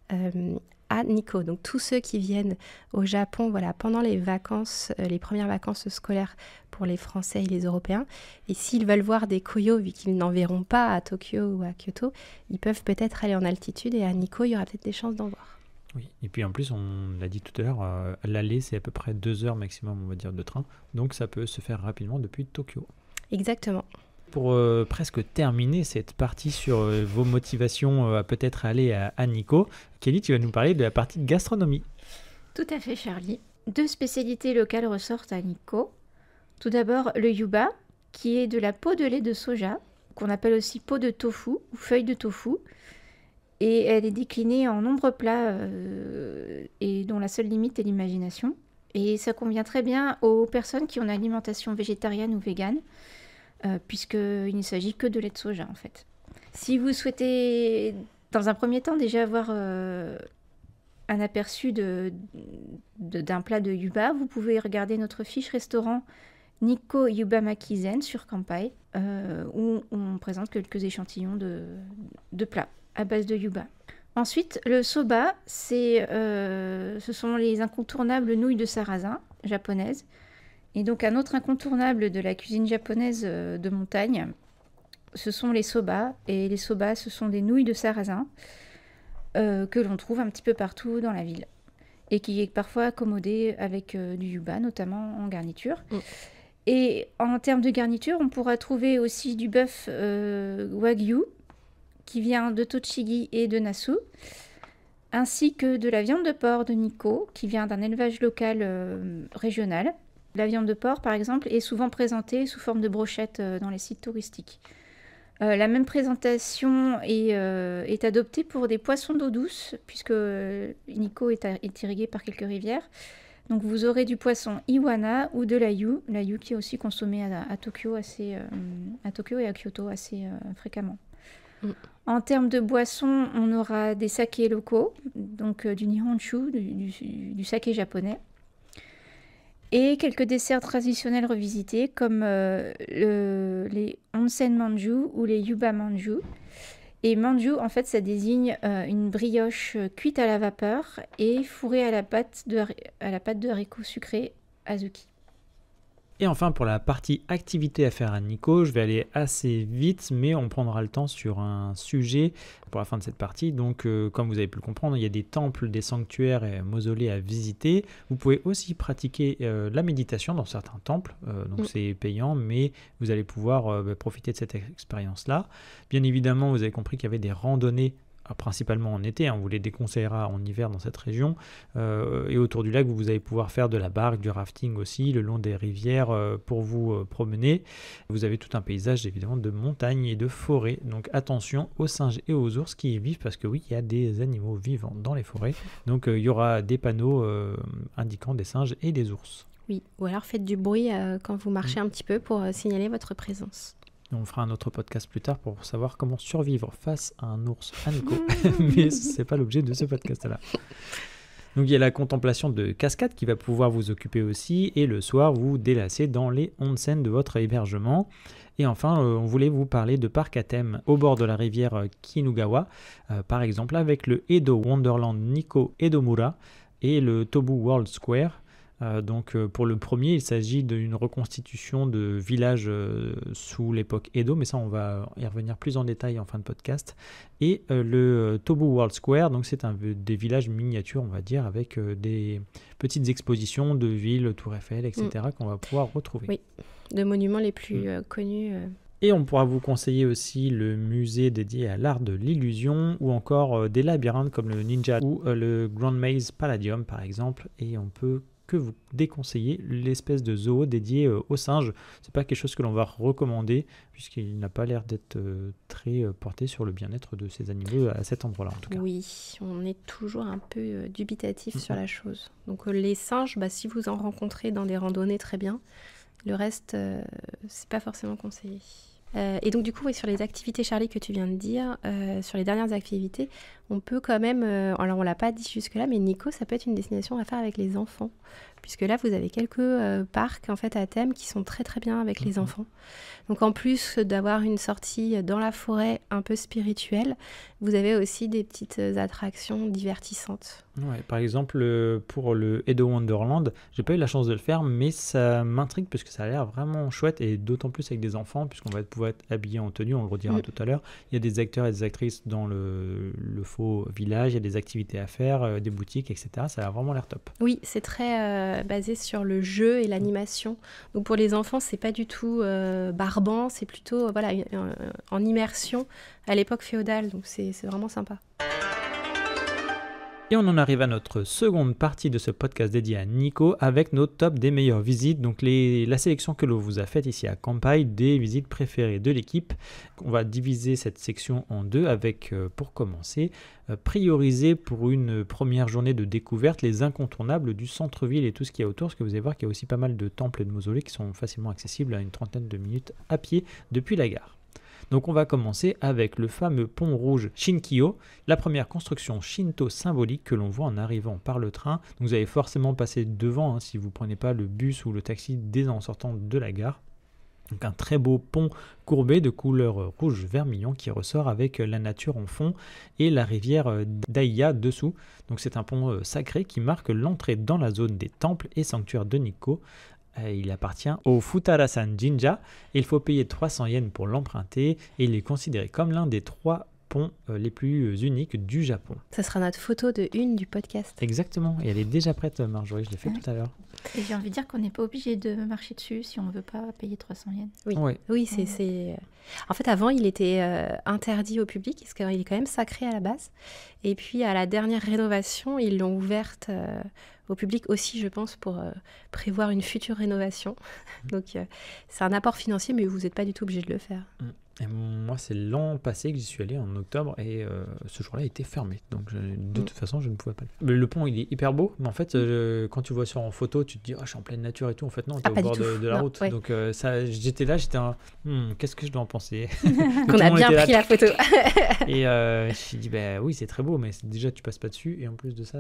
à Nikko. Donc tous ceux qui viennent au Japon pendant les vacances, les premières vacances scolaires pour les Français et les Européens, et s'ils veulent voir des Koyo, vu qu'ils n'en verront pas à Tokyo ou à Kyoto, ils peuvent peut-être aller en altitude, et à Nikko, il y aura peut-être des chances d'en voir. Oui, et puis en plus, on l'a dit tout à l'heure, l'aller, c'est à peu près 2 heures maximum, on va dire, de train. Donc ça peut se faire rapidement depuis Tokyo. Exactement. Pour presque terminer cette partie sur vos motivations à peut-être aller à Nikko, Kelly, tu vas nous parler de la partie gastronomie. Tout à fait, Charlie. 2 spécialités locales ressortent à Nikko. Tout d'abord, le yuba, qui est de la peau de lait de soja, qu'on appelle aussi peau de tofu ou feuille de tofu. Et elle est déclinée en nombreux plats et dont la seule limite est l'imagination. Et ça convient très bien aux personnes qui ont une alimentation végétarienne ou végane, puisqu'il ne s'agit que de lait de soja en fait. Si vous souhaitez, dans un premier temps, déjà avoir un aperçu d'un plat de yuba, vous pouvez regarder notre fiche restaurant Nikko Yuba Makizen sur Kanpai, où on présente quelques échantillons de plats à base de yuba. Ensuite, le soba, ce sont les incontournables nouilles de sarrasin japonaises. Et donc un autre incontournable de la cuisine japonaise de montagne, ce sont les soba. Et les soba, ce sont des nouilles de sarrasin que l'on trouve un petit peu partout dans la ville. Et qui est parfois accommodé avec du yuba, notamment en garniture. Et en termes de garniture, on pourra trouver aussi du bœuf wagyu, qui vient de Tochigi et de Nasu, ainsi que de la viande de porc de Nikko, qui vient d'un élevage local régional. La viande de porc, par exemple, est souvent présentée sous forme de brochettes dans les sites touristiques. La même présentation est adoptée pour des poissons d'eau douce, puisque Nikko est irrigué par quelques rivières. Donc vous aurez du poisson iwana ou de l'ayu qui est aussi consommé à Tokyo et à Kyoto assez fréquemment. En termes de boissons, on aura des sakés locaux, donc du nihonshu, du saké japonais, et quelques desserts traditionnels revisités comme les onsen manju ou les yuba manju. Et manju, en fait, ça désigne une brioche cuite à la vapeur et fourrée à la pâte de haricots sucrés azuki. Et enfin, pour la partie activité à faire à Nikko, je vais aller assez vite, mais on prendra le temps sur un sujet pour la fin de cette partie. Donc, comme vous avez pu le comprendre, il y a des temples, des sanctuaires et mausolées à visiter. Vous pouvez aussi pratiquer la méditation dans certains temples. Donc, c'est payant, mais vous allez pouvoir profiter de cette expérience-là. Bien évidemment, vous avez compris qu'il y avait des randonnées principalement en été, on vous les déconseillera en hiver dans cette région, et autour du lac vous allez pouvoir faire de la barque, du rafting aussi, le long des rivières pour vous promener. Vous avez tout un paysage évidemment de montagnes et de forêts, donc attention aux singes et aux ours qui y vivent, parce que oui, il y a des animaux vivants dans les forêts, donc il y aura des panneaux indiquant des singes et des ours. Oui, ou alors faites du bruit quand vous marchez un petit peu pour signaler votre présence. On fera un autre podcast plus tard pour savoir comment survivre face à un ours à Nikko, mais ce n'est pas l'objet de ce podcast-là. Donc il y a la contemplation de cascades qui va pouvoir vous occuper aussi, et le soir vous délasser dans les onsen de votre hébergement. Et enfin, on voulait vous parler de parcs à thème au bord de la rivière Kinugawa, par exemple avec le Edo Wonderland Nikko Edomura et le Tobu World Square. Donc pour le premier, il s'agit d'une reconstitution de village sous l'époque Edo, mais ça on va y revenir plus en détail en fin de podcast. Et le Tobu World Square, donc c'est des villages miniatures, on va dire, avec des petites expositions de villes, Tour Eiffel, etc. qu'on va pouvoir retrouver. Oui, de monuments les plus connus. Et on pourra vous conseiller aussi le musée dédié à l'art de l'illusion, ou encore des labyrinthes comme le Ninja ou le Grand Maze Palladium par exemple, et on peut que vous déconseiller l'espèce de zoo dédié aux singes. C'est pas quelque chose que l'on va recommander, puisqu'il n'a pas l'air d'être très porté sur le bien-être de ces animaux à cet endroit-là en tout cas. Oui, on est toujours un peu dubitatif sur la chose. Donc les singes, si vous en rencontrez dans des randonnées, très bien. Le reste, c'est pas forcément conseillé. Et donc du coup, sur les activités, Charlie, que tu viens de dire, sur les dernières activités, on peut quand même, alors on l'a pas dit jusque-là, mais Nikko, ça peut être une destination à faire avec les enfants. puisque là, vous avez quelques parcs en fait, à thème qui sont très très bien avec les enfants. Donc en plus d'avoir une sortie dans la forêt un peu spirituelle, vous avez aussi des petites attractions divertissantes. Ouais, par exemple, pour le Edo Wonderland, j'ai pas eu la chance de le faire, mais ça m'intrigue parce que ça a l'air vraiment chouette et d'autant plus avec des enfants, puisqu'on va pouvoir être habillé en tenue, on le redira tout à l'heure. Il y a des acteurs et des actrices dans le faux village, il y a des activités à faire, des boutiques, etc. Ça a vraiment l'air top. Oui, c'est très basé sur le jeu et l'animation. Donc pour les enfants, c'est pas du tout barbant, c'est plutôt voilà, en immersion à l'époque féodale, donc c'est vraiment sympa. Et on en arrive à notre seconde partie de ce podcast dédié à Nico avec nos tops des meilleures visites. Donc la sélection que l'on vous a faite ici à Kanpai, des visites préférées de l'équipe. On va diviser cette section en deux avec, pour commencer, prioriser pour une première journée de découverte les incontournables du centre-ville et tout ce qu'il y a autour. Parce que vous allez voir qu'il y a aussi pas mal de temples et de mausolées qui sont facilement accessibles à une trentaine de minutes à pied depuis la gare. Donc on va commencer avec le fameux pont rouge Shinkyo, la première construction shinto symbolique que l'on voit en arrivant par le train. Donc vous allez forcément passer devant si vous ne prenez pas le bus ou le taxi dès en sortant de la gare. Donc un très beau pont courbé de couleur rouge vermillon qui ressort avec la nature en fond et la rivière Daiya dessous. Donc c'est un pont sacré qui marque l'entrée dans la zone des temples et sanctuaires de Nikko. Il appartient au Futarasan Jinja et il faut payer 300 yens pour l'emprunter et il est considéré comme l'un des 3 ponts les plus uniques du Japon. Ça sera notre photo de une du podcast. Exactement, et elle est déjà prête, Marjorie, je l'ai fait tout à l'heure. Et j'ai envie de dire qu'on n'est pas obligé de marcher dessus si on ne veut pas payer 300 yens. Oui, ouais. Oui c'est... En fait, avant, il était interdit au public, parce qu'il est quand même sacré à la base. Et puis, à la dernière rénovation, ils l'ont ouverte au public aussi, je pense, pour prévoir une future rénovation. Donc, c'est un apport financier, mais vous n'êtes pas du tout obligé de le faire. Et moi, c'est l'an passé que j'y suis allé en octobre et ce jour-là était fermé. Donc, de toute façon, je ne pouvais pas le faire. Le pont, il est hyper beau, mais en fait, quand tu vois sur en photo, tu te dis, oh, je suis en pleine nature et tout. En fait, non, tu es au bord de la route. Ouais. Donc, j'étais là, j'étais qu'est-ce que je dois en penser? Qu'on a bien pris la photo. Et je me suis dit, oui, c'est très beau, mais déjà, tu passes pas dessus. Et en plus de ça...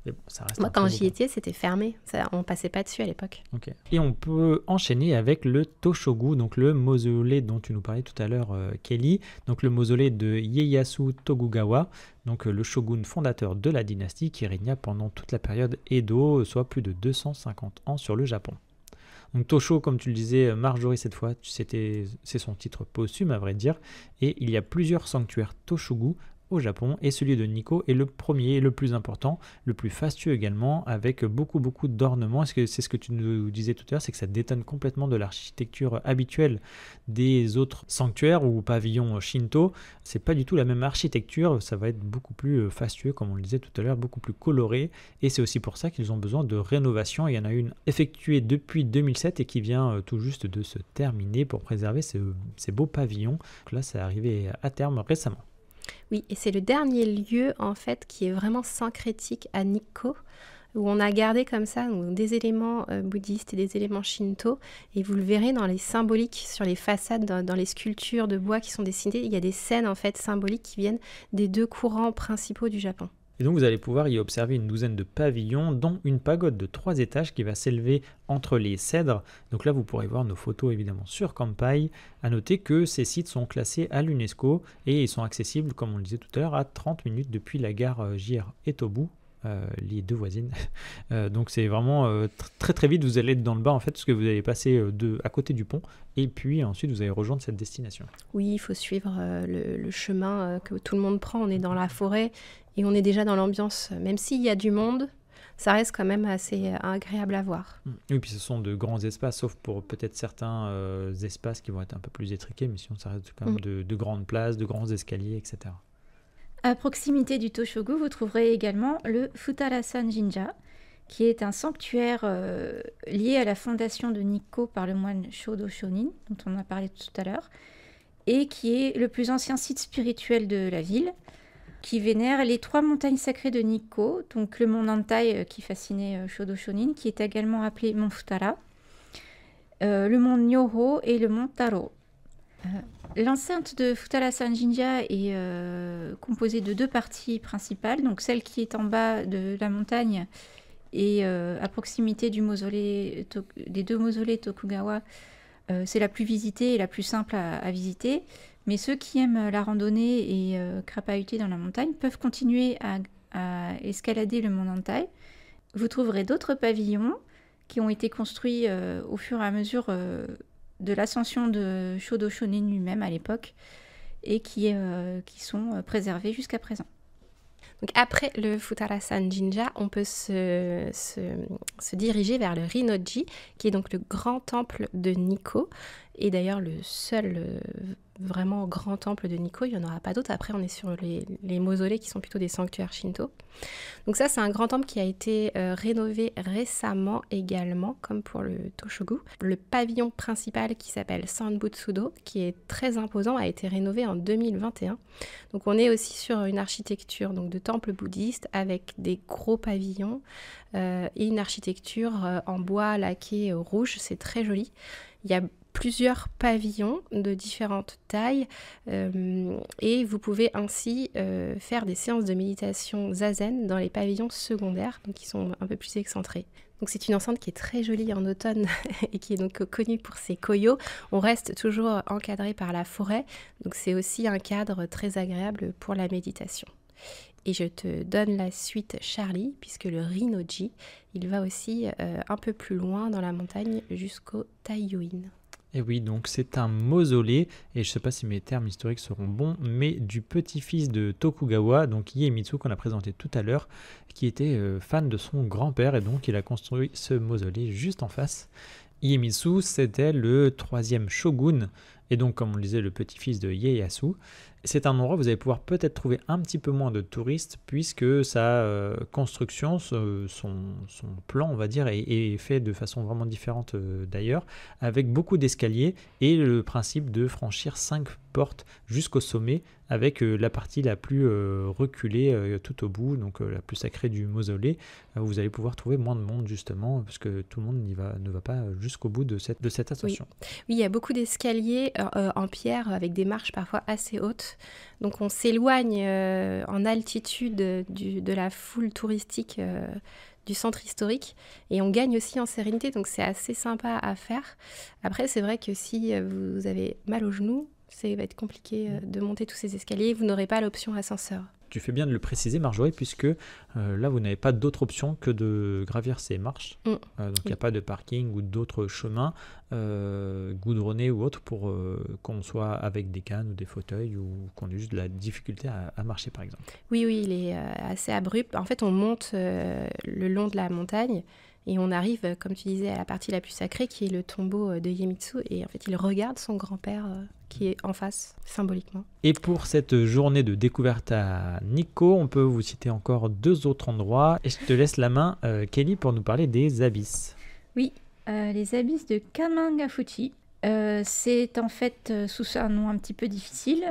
Mais bon, ça reste. Moi, quand j'y étais, c'était fermé. On passait pas dessus à l'époque. Okay. Et on peut enchaîner avec le Toshogu, donc le mausolée dont tu nous parlais tout à l'heure, Kelly. Donc le mausolée de Ieyasu Tokugawa, donc le shogun fondateur de la dynastie qui régna pendant toute la période Edo, soit plus de 250 ans sur le Japon. Donc Tosho, comme tu le disais, Marjorie cette fois, c'est son titre posthume à vrai dire. Et il y a plusieurs sanctuaires Toshogu au Japon, et celui de Nikko est le premier et le plus important, le plus fastueux également, avec beaucoup d'ornements. C'est ce que tu nous disais tout à l'heure, c'est que ça détonne complètement de l'architecture habituelle des autres sanctuaires ou pavillons Shinto. C'est pas du tout la même architecture, ça va être beaucoup plus fastueux, comme on le disait tout à l'heure, beaucoup plus coloré, et c'est aussi pour ça qu'ils ont besoin de rénovation. Il y en a une effectuée depuis 2007 et qui vient tout juste de se terminer pour préserver ces beaux pavillons. Donc là, c'est arrivé à terme récemment. Oui, et c'est le dernier lieu en fait qui est vraiment syncrétique à Nikko, où on a gardé comme ça donc, des éléments bouddhistes et des éléments shinto, et vous le verrez dans les symboliques sur les façades, dans les sculptures de bois qui sont dessinées, il y a des scènes en fait symboliques qui viennent des 2 courants principaux du Japon. Et donc vous allez pouvoir y observer une douzaine de pavillons, dont une pagode de 3 étages qui va s'élever entre les cèdres. Donc là vous pourrez voir nos photos évidemment sur Kanpai. À noter que ces sites sont classés à l'UNESCO et ils sont accessibles, comme on le disait tout à l'heure, à 30 minutes depuis la gare JR Etobu. Les 2 voisines. Donc c'est vraiment très très vite, vous allez être dans le bas en fait, parce que vous allez passer à côté du pont et puis ensuite vous allez rejoindre cette destination. Oui, il faut suivre le chemin que tout le monde prend. On est dans la forêt et on est déjà dans l'ambiance. Même s'il y a du monde, ça reste quand même assez agréable à voir. Oui, puis ce sont de grands espaces, sauf pour peut-être certains espaces qui vont être un peu plus étriqués, mais sinon ça reste quand même de grandes places, de grands escaliers, etc. À proximité du Toshogu, vous trouverez également le Futarasan Jinja, qui est un sanctuaire lié à la fondation de Nikko par le moine Shodo Shonin, dont on a parlé tout à l'heure, et qui est le plus ancien site spirituel de la ville, qui vénère les 3 montagnes sacrées de Nikko, donc le mont Nantai qui fascinait Shodo Shonin, qui est également appelé mont Futara, le mont Nyoho et le mont Taro. L'enceinte de Futarasan Jinja est composée de 2 parties principales, donc celle qui est en bas de la montagne Et à proximité des deux mausolées Tokugawa, c'est la plus visitée et la plus simple à visiter. Mais ceux qui aiment la randonnée et crapahuter dans la montagne peuvent continuer à escalader le mont Nantai. Vous trouverez d'autres pavillons qui ont été construits au fur et à mesure de l'ascension de Shodo Shonin lui-même à l'époque et qui sont préservés jusqu'à présent. Donc après le Futarasan Jinja, on peut se diriger vers le Rinnoji, qui est donc le grand temple de Nikko, et d'ailleurs le seul vraiment grand temple de Nikko, il n'y en aura pas d'autres. Après, on est sur les mausolées qui sont plutôt des sanctuaires shinto. Donc ça, c'est un grand temple qui a été rénové récemment également, comme pour le Toshogu. Le pavillon principal qui s'appelle Sanbutsudo, qui est très imposant, a été rénové en 2021. Donc on est aussi sur une architecture donc, de temple bouddhiste avec des gros pavillons et une architecture en bois laqué rouge. C'est très joli. Il y a plusieurs pavillons de différentes tailles et vous pouvez ainsi faire des séances de méditation zazen dans les pavillons secondaires, donc qui sont un peu plus excentrés. Donc c'est une enceinte qui est très jolie en automne et qui est donc connue pour ses koyo. On reste toujours encadré par la forêt, donc c'est aussi un cadre très agréable pour la méditation. Et je te donne la suite, Charlie, puisque le Rinnoji, il va aussi un peu plus loin dans la montagne jusqu'au Taiyuin. Et oui, donc c'est un mausolée, et je ne sais pas si mes termes historiques seront bons, mais du petit-fils de Tokugawa, donc Iemitsu, qu'on a présenté tout à l'heure, qui était fan de son grand-père, et donc il a construit ce mausolée juste en face. Iemitsu, c'était le 3e shogun, et donc comme on le disait, le petit-fils de Ieyasu. C'est un endroit où vous allez pouvoir peut-être trouver un petit peu moins de touristes, puisque sa construction, son plan, on va dire, est fait de façon vraiment différente d'ailleurs, avec beaucoup d'escaliers et le principe de franchir 5 portes jusqu'au sommet, avec la partie la plus reculée tout au bout, donc la plus sacrée du mausolée, où vous allez pouvoir trouver moins de monde justement, parce que tout le monde ne va pas jusqu'au bout de cette ascension. Oui, il y a beaucoup d'escaliers en pierre, avec des marches parfois assez hautes. Donc on s'éloigne en altitude de la foule touristique du centre historique et on gagne aussi en sérénité, donc c'est assez sympa à faire. Après, c'est vrai que si vous avez mal aux genoux, ça va être compliqué de monter tous ces escaliers, vous n'aurez pas l'option ascenseur. Tu fais bien de le préciser, Marjorie, puisque là, vous n'avez pas d'autre option que de gravir ces marches. Donc, il n'y a pas de parking ou d'autres chemins goudronnés ou autres pour qu'on soit avec des cannes ou des fauteuils ou qu'on ait juste de la difficulté à marcher, par exemple. Oui, il est assez abrupt. En fait, on monte le long de la montagne et on arrive, comme tu disais, à la partie la plus sacrée qui est le tombeau de Iemitsu. Et en fait, il regarde son grand-père qui est en face, symboliquement. Et pour cette journée de découverte à Nikko, on peut vous citer encore 2 autres endroits. Et je te laisse la main, Kelly, pour nous parler des abysses. Oui, les abysses de Kamangafuchi. C'est en fait, sous un nom un petit peu difficile,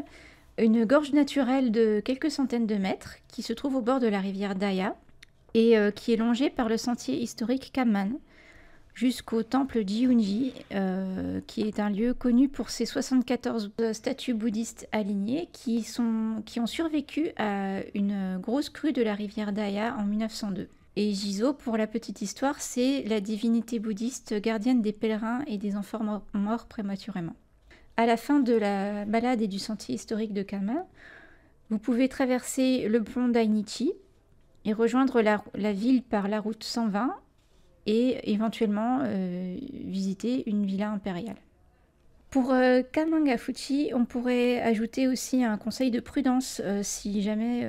une gorge naturelle de quelques centaines de mètres qui se trouve au bord de la rivière Daya et qui est longée par le sentier historique Kamman jusqu'au temple Jiunji, qui est un lieu connu pour ses 74 statues bouddhistes alignées qui ont survécu à une grosse crue de la rivière Daya en 1902. Et Jizo, pour la petite histoire, c'est la divinité bouddhiste gardienne des pèlerins et des enfants morts prématurément. À la fin de la balade et du sentier historique de Kamman, vous pouvez traverser le pont Dainichi et rejoindre la ville par la route 120 et éventuellement visiter une villa impériale. Pour Kamangafuchi, on pourrait ajouter aussi un conseil de prudence si jamais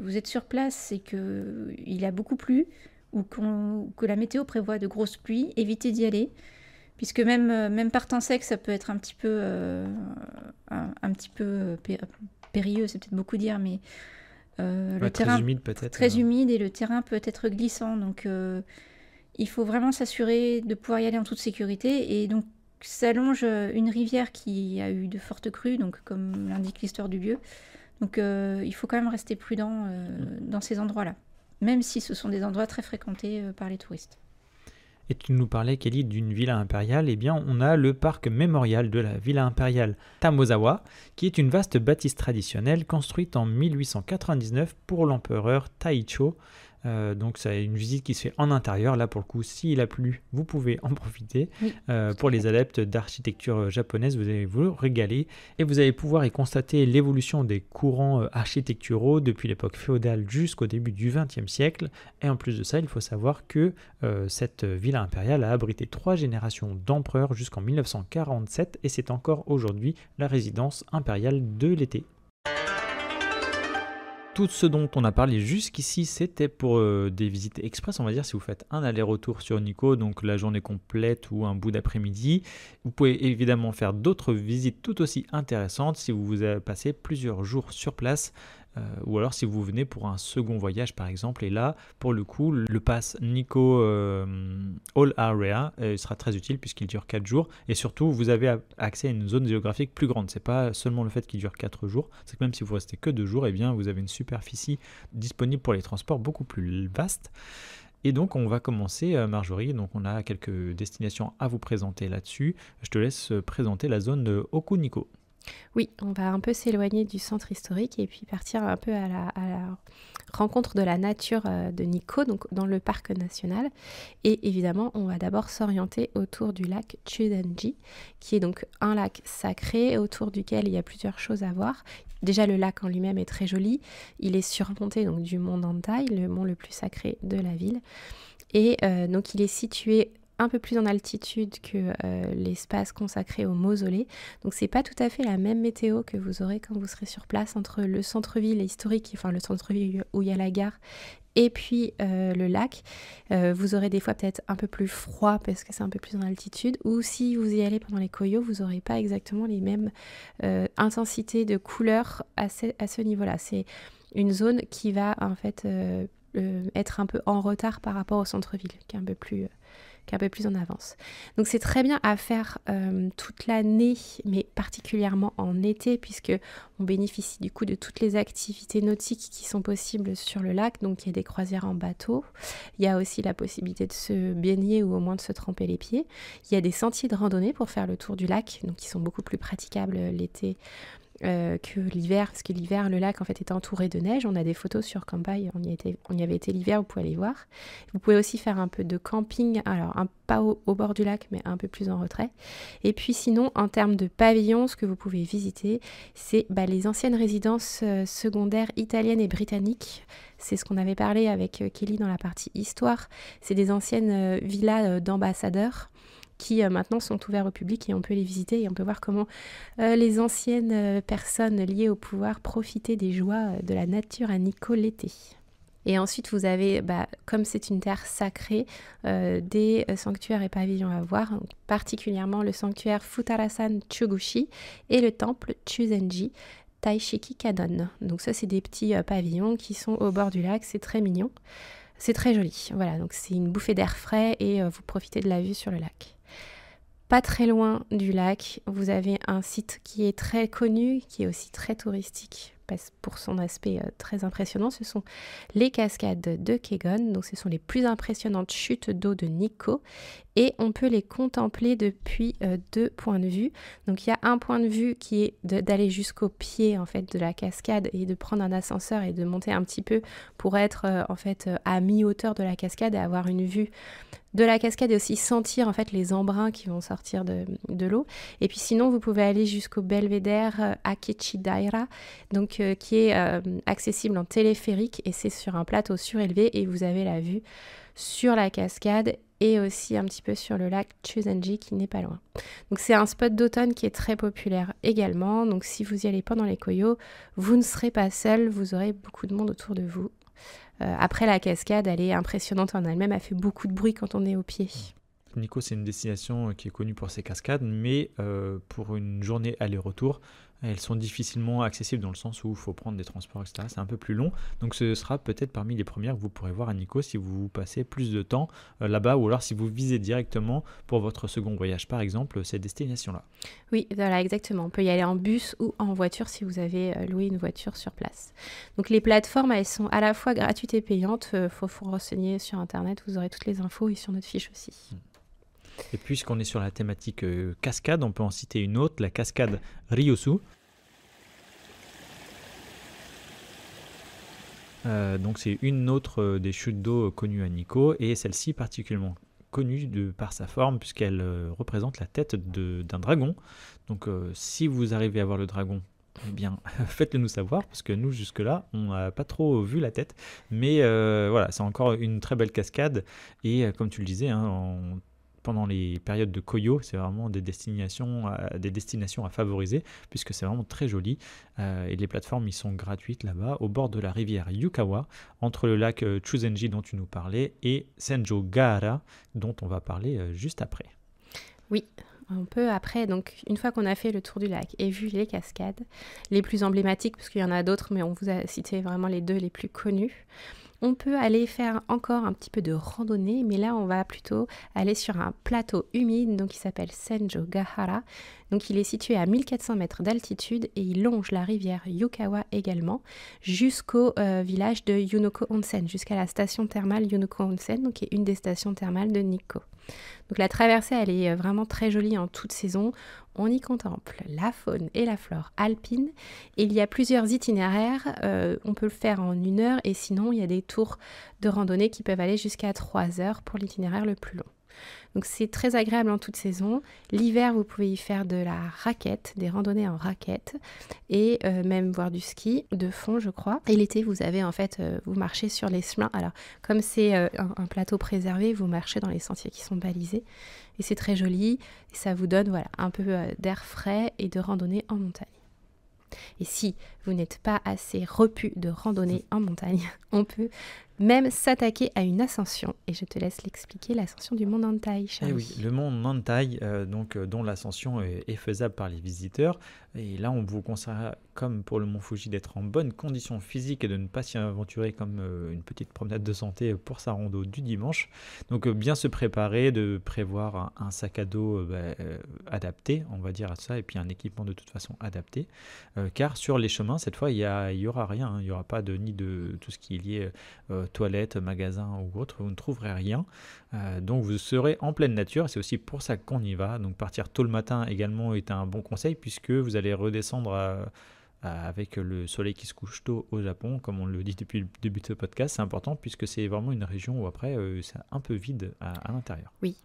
vous êtes sur place et qu'il a beaucoup plu ou que la météo prévoit de grosses pluies, évitez d'y aller, puisque même par temps sec, ça peut être un petit peu périlleux, c'est peut-être beaucoup dire, mais le terrain très humide peut-être. Très humide et le terrain peut être glissant, donc il faut vraiment s'assurer de pouvoir y aller en toute sécurité. Et donc s'allonge une rivière qui a eu de fortes crues, donc comme l'indique l'histoire du lieu. Donc il faut quand même rester prudent dans ces endroits-là, même si ce sont des endroits très fréquentés par les touristes. Et tu nous parlais, Kelly, d'une villa impériale. Eh bien, on a le parc mémorial de la villa impériale Tamozawa, qui est une vaste bâtisse traditionnelle construite en 1899 pour l'empereur Taicho, Donc c'est une visite qui se fait en intérieur. Là pour le coup, s'il a plu, vous pouvez en profiter. Oui. Pour les adeptes d'architecture japonaise, vous allez vous régaler et vous allez pouvoir y constater l'évolution des courants architecturaux depuis l'époque féodale jusqu'au début du XXe siècle. Et en plus de ça, il faut savoir que cette villa impériale a abrité 3 générations d'empereurs jusqu'en 1947 et c'est encore aujourd'hui la résidence impériale de l'été. Tout ce dont on a parlé jusqu'ici, c'était pour des visites express, on va dire, si vous faites un aller-retour sur Nikko, donc la journée complète ou un bout d'après-midi. Vous pouvez évidemment faire d'autres visites tout aussi intéressantes si vous avez passé plusieurs jours sur place. Ou alors si vous venez pour un second voyage par exemple, et là pour le coup le pass Nikko All Area sera très utile puisqu'il dure 4 jours et surtout vous avez accès à une zone géographique plus grande. C'est pas seulement le fait qu'il dure 4 jours, c'est que même si vous restez que 2 jours, et bien vous avez une superficie disponible pour les transports beaucoup plus vaste. Et donc on va commencer, Marjorie, donc on a quelques destinations à vous présenter là-dessus. Je te laisse présenter la zone de Okuniko. Oui, on va un peu s'éloigner du centre historique et puis partir un peu à la rencontre de la nature de Nikko, donc dans le parc national. Et évidemment, on va d'abord s'orienter autour du lac Chuzenji, qui est donc un lac sacré autour duquel il y a plusieurs choses à voir. Déjà, le lac en lui-même est très joli. Il est surmonté donc du mont Nantai, le mont le plus sacré de la ville. Et donc, il est situé un peu plus en altitude que l'espace consacré au mausolée. Donc c'est pas tout à fait la même météo que vous aurez quand vous serez sur place entre le centre-ville historique, enfin le centre-ville où il y a la gare, et puis le lac. Vous aurez des fois peut-être un peu plus froid parce que c'est un peu plus en altitude, ou si vous y allez pendant les Koyo, vous n'aurez pas exactement les mêmes intensités de couleurs à ce niveau-là. C'est une zone qui va en fait être un peu en retard par rapport au centre-ville, qui est un peu plus en avance. Donc c'est très bien à faire toute l'année, mais particulièrement en été, puisque on bénéficie du coup de toutes les activités nautiques qui sont possibles sur le lac. Donc il y a des croisières en bateau, il y a aussi la possibilité de se baigner ou au moins de se tremper les pieds. Il y a des sentiers de randonnée pour faire le tour du lac, donc qui sont beaucoup plus praticables l'été que l'hiver, parce que l'hiver, le lac en fait est entouré de neige. On a des photos sur Kampai, on y avait été l'hiver, vous pouvez aller voir. Vous pouvez aussi faire un peu de camping, alors pas au bord du lac, mais un peu plus en retrait. Et puis sinon, en termes de pavillons, ce que vous pouvez visiter, c'est les anciennes résidences secondaires italiennes et britanniques. C'est ce qu'on avait parlé avec Kelly dans la partie histoire. C'est des anciennes villas d'ambassadeurs qui maintenant sont ouverts au public et on peut les visiter et on peut voir comment les anciennes personnes liées au pouvoir profitaient des joies de la nature à Nikko l'été. Et ensuite, vous avez, comme c'est une terre sacrée, des sanctuaires et pavillons à voir, donc particulièrement le sanctuaire Futarasan Chugushi et le temple Chuzenji Taishiki Kadon. Donc ça, c'est des petits pavillons qui sont au bord du lac, c'est très mignon, c'est très joli. Voilà, donc c'est une bouffée d'air frais et vous profitez de la vue sur le lac. Pas très loin du lac, vous avez un site qui est très connu, qui est aussi très touristique pour son aspect très impressionnant. Ce sont les cascades de Kegon, donc ce sont les plus impressionnantes chutes d'eau de Nikko et on peut les contempler depuis 2 points de vue. Donc il y a un point de vue qui est d'aller jusqu'au pied en fait de la cascade et de prendre un ascenseur et de monter un petit peu pour être à mi-hauteur de la cascade et avoir une vue de la cascade et aussi sentir en fait les embruns qui vont sortir de l'eau. Et puis sinon, vous pouvez aller jusqu'au belvédère Akechi Daira, donc qui est accessible en téléphérique et c'est sur un plateau surélevé et vous avez la vue sur la cascade et aussi un petit peu sur le lac Chuzenji qui n'est pas loin. Donc c'est un spot d'automne qui est très populaire également. Donc si vous y allez pendant les Koyo, vous ne serez pas seul, vous aurez beaucoup de monde autour de vous. Après, la cascade, elle est impressionnante en elle-même, elle fait beaucoup de bruit quand on est au pied. Nikko, c'est une destination qui est connue pour ses cascades, mais pour une journée aller-retour, elles sont difficilement accessibles dans le sens où il faut prendre des transports, etc. C'est un peu plus long, donc ce sera peut-être parmi les premières que vous pourrez voir à Nikko si vous passez plus de temps là-bas, ou alors si vous visez directement pour votre second voyage, par exemple, ces destinations-là. Oui, voilà, exactement. On peut y aller en bus ou en voiture si vous avez loué une voiture sur place. Donc les plateformes, elles sont à la fois gratuites et payantes. Il faut renseigner sur Internet, vous aurez toutes les infos et sur notre fiche aussi. Et puisqu'on est sur la thématique cascade, on peut en citer une autre, la cascade Ryosu. Donc c'est une autre des chutes d'eau connues à Nikko, et celle-ci particulièrement connue par sa forme, puisqu'elle représente la tête d'un dragon. Donc si vous arrivez à voir le dragon, eh bien faites-le nous savoir, parce que nous jusque-là on n'a pas trop vu la tête, mais voilà, c'est encore une très belle cascade, et comme tu le disais, hein, pendant les périodes de Koyo, c'est vraiment des destinations à favoriser, puisque c'est vraiment très joli. Et les plateformes y sont gratuites là-bas, au bord de la rivière Yukawa, entre le lac Chuzenji dont tu nous parlais et Senjo-Gahara, dont on va parler juste après. Oui, on peut après, donc une fois qu'on a fait le tour du lac et vu les cascades, les plus emblématiques, parce qu'il y en a d'autres, mais on vous a cité vraiment les 2 les plus connus, on peut aller faire encore un petit peu de randonnée, mais là on va plutôt aller sur un plateau humide, donc qui s'appelle Senjo-Gahara. Donc il est situé à 1400 mètres d'altitude et il longe la rivière Yukawa également jusqu'au village de Yunoko Onsen, jusqu'à la station thermale Yunoko Onsen, donc qui est une des stations thermales de Nikko. Donc la traversée, elle est vraiment très jolie en toute saison. On y contemple la faune et la flore alpine. Et il y a plusieurs itinéraires. On peut le faire en 1 heure et sinon, il y a des tours de randonnée qui peuvent aller jusqu'à 3 heures pour l'itinéraire le plus long. Donc c'est très agréable en toute saison. L'hiver, vous pouvez y faire de la raquette, des randonnées en raquette et même voir du ski de fond, je crois. Et l'été, vous avez en fait, vous marchez sur les chemins. Alors, comme c'est un plateau préservé, vous marchez dans les sentiers qui sont balisés et c'est très joli. Et ça vous donne voilà, un peu d'air frais et de randonnée en montagne. Et si vous n'êtes pas assez repu de randonnée en montagne, on peut même s'attaquer à une ascension. Et je te laisse l'expliquer, l'ascension du mont Nantai, Charlie. Eh oui, le mont Nantai, dont l'ascension est faisable par les visiteurs. Et là, on vous conseille, comme pour le mont Fuji, d'être en bonne condition physique et de ne pas s'y aventurer comme une petite promenade de santé pour sa rando du dimanche. Donc bien se préparer, de prévoir un sac à dos adapté, on va dire à ça, et puis un équipement de toute façon adapté. Car sur les chemins, cette fois, il y aura rien. Hein, il n'y aura pas ni de tout ce qui est lié toilettes, magasins ou autre. Vous ne trouverez rien. Donc vous serez en pleine nature. C'est aussi pour ça qu'on y va. Donc partir tôt le matin également est un bon conseil, puisque vous allez redescendre avec le soleil qui se couche tôt au Japon, comme on le dit depuis le début de ce podcast. C'est important puisque c'est vraiment une région où après c'est un peu vide à l'intérieur. Oui.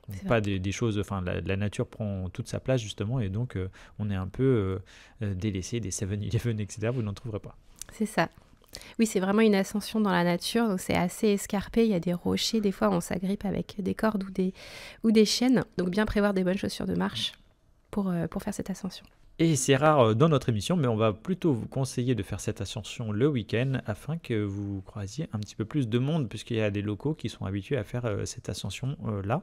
Donc, pas des choses, enfin la nature prend toute sa place justement, et donc on est un peu délaissé des 7-Eleven, etc. Vous n'en trouverez pas. C'est ça. Oui, c'est vraiment une ascension dans la nature, donc c'est assez escarpé, il y a des rochers, des fois on s'agrippe avec des cordes ou des chaînes, donc bien prévoir des bonnes chaussures de marche pour faire cette ascension. Et c'est rare dans notre émission, mais on va plutôt vous conseiller de faire cette ascension le week-end afin que vous croisiez un petit peu plus de monde, puisqu'il y a des locaux qui sont habitués à faire cette ascension-là.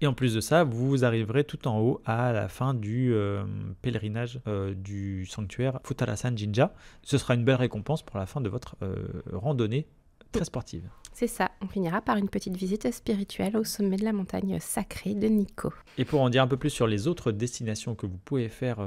Et en plus de ça, vous arriverez tout en haut à la fin du pèlerinage du sanctuaire Futarasan Jinja. Ce sera une belle récompense pour la fin de votre randonnée très sportive. C'est ça, on finira par une petite visite spirituelle au sommet de la montagne sacrée de Nikko. Et pour en dire un peu plus sur les autres destinations que vous pouvez faire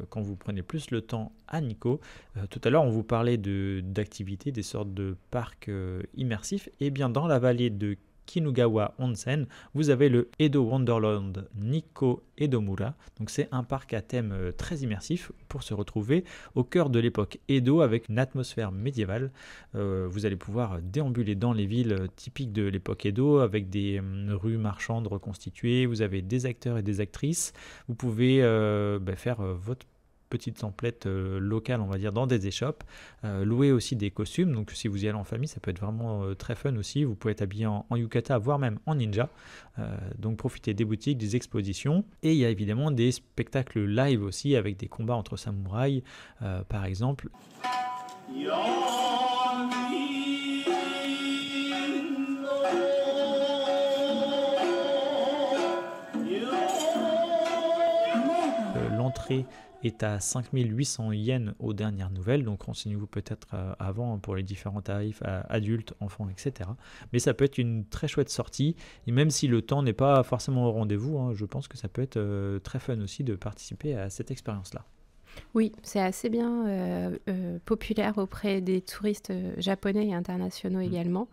quand vous prenez plus le temps à Nikko, tout à l'heure on vous parlait d'activités, des sortes de parcs immersifs. Et bien dans la vallée de Kinugawa Onsen, vous avez le Edo Wonderland Nikko Edomura. Donc c'est un parc à thème très immersif pour se retrouver au cœur de l'époque Edo avec une atmosphère médiévale. Vous allez pouvoir déambuler dans les villes typiques de l'époque Edo avec des rues marchandes reconstituées. Vous avez des acteurs et des actrices. Vous pouvez faire votre petite template locale, on va dire, dans des échoppes, louer aussi des costumes, donc si vous y allez en famille, ça peut être vraiment très fun aussi. Vous pouvez être habillé en yukata, voire même en ninja, donc profitez des boutiques, des expositions, et il y a évidemment des spectacles live aussi avec des combats entre samouraïs, par exemple. L'entrée est à 5800 yens aux dernières nouvelles, donc renseignez-vous peut-être avant pour les différents tarifs adultes, enfants, etc. Mais ça peut être une très chouette sortie, et même si le temps n'est pas forcément au rendez-vous, je pense que ça peut être très fun aussi de participer à cette expérience-là. Oui, c'est assez bien populaire auprès des touristes japonais et internationaux également.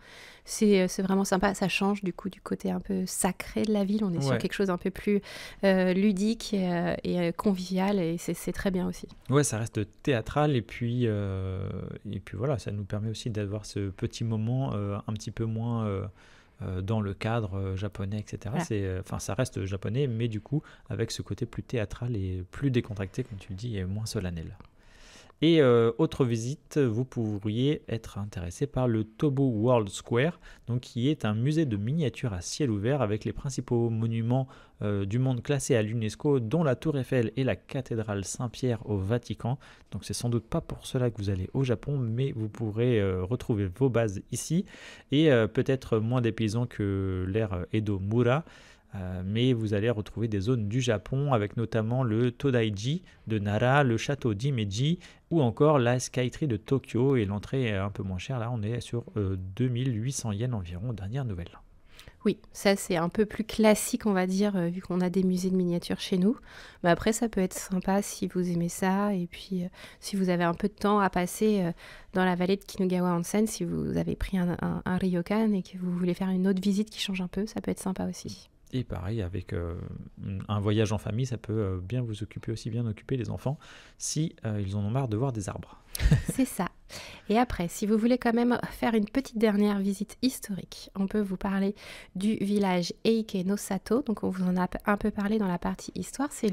C'est vraiment sympa, ça change du coup du côté un peu sacré de la ville. On est sur Ouais. quelque chose un peu plus ludique et convivial et c'est très bien aussi. Ouais, ça reste théâtral et puis voilà, ça nous permet aussi d'avoir ce petit moment un petit peu moins dans le cadre japonais, etc. Voilà. Enfin, ça reste japonais, mais du coup, avec ce côté plus théâtral et plus décontracté, comme tu le dis, et moins solennel. Et autre visite, vous pourriez être intéressé par le Tobu World Square, donc qui est un musée de miniatures à ciel ouvert avec les principaux monuments du monde classés à l'UNESCO, dont la Tour Eiffel et la cathédrale Saint-Pierre au Vatican. Donc c'est sans doute pas pour cela que vous allez au Japon, mais vous pourrez retrouver vos bases ici et peut-être moins dépaysant que l'ère Edo-Mura. Mais vous allez retrouver des zones du Japon avec notamment le Todaiji de Nara, le château d'Imeji ou encore la Skytree de Tokyo. Et l'entrée est un peu moins chère, là on est sur 2800 yens environ, dernière nouvelle. Oui, ça c'est un peu plus classique, on va dire, vu qu'on a des musées de miniatures chez nous. Mais après, ça peut être sympa si vous aimez ça. Et puis, si vous avez un peu de temps à passer dans la vallée de Kinugawa Onsen, si vous avez pris un ryokan et que vous voulez faire une autre visite qui change un peu, ça peut être sympa aussi. Et pareil, avec un voyage en famille, ça peut bien vous occuper aussi, bien occuper les enfants, si ils en ont marre de voir des arbres. C'est ça. Et après, si vous voulez quand même faire une petite dernière visite historique, on peut vous parler du village Eike no Sato. Donc on vous en a un peu parlé dans la partie histoire. C'est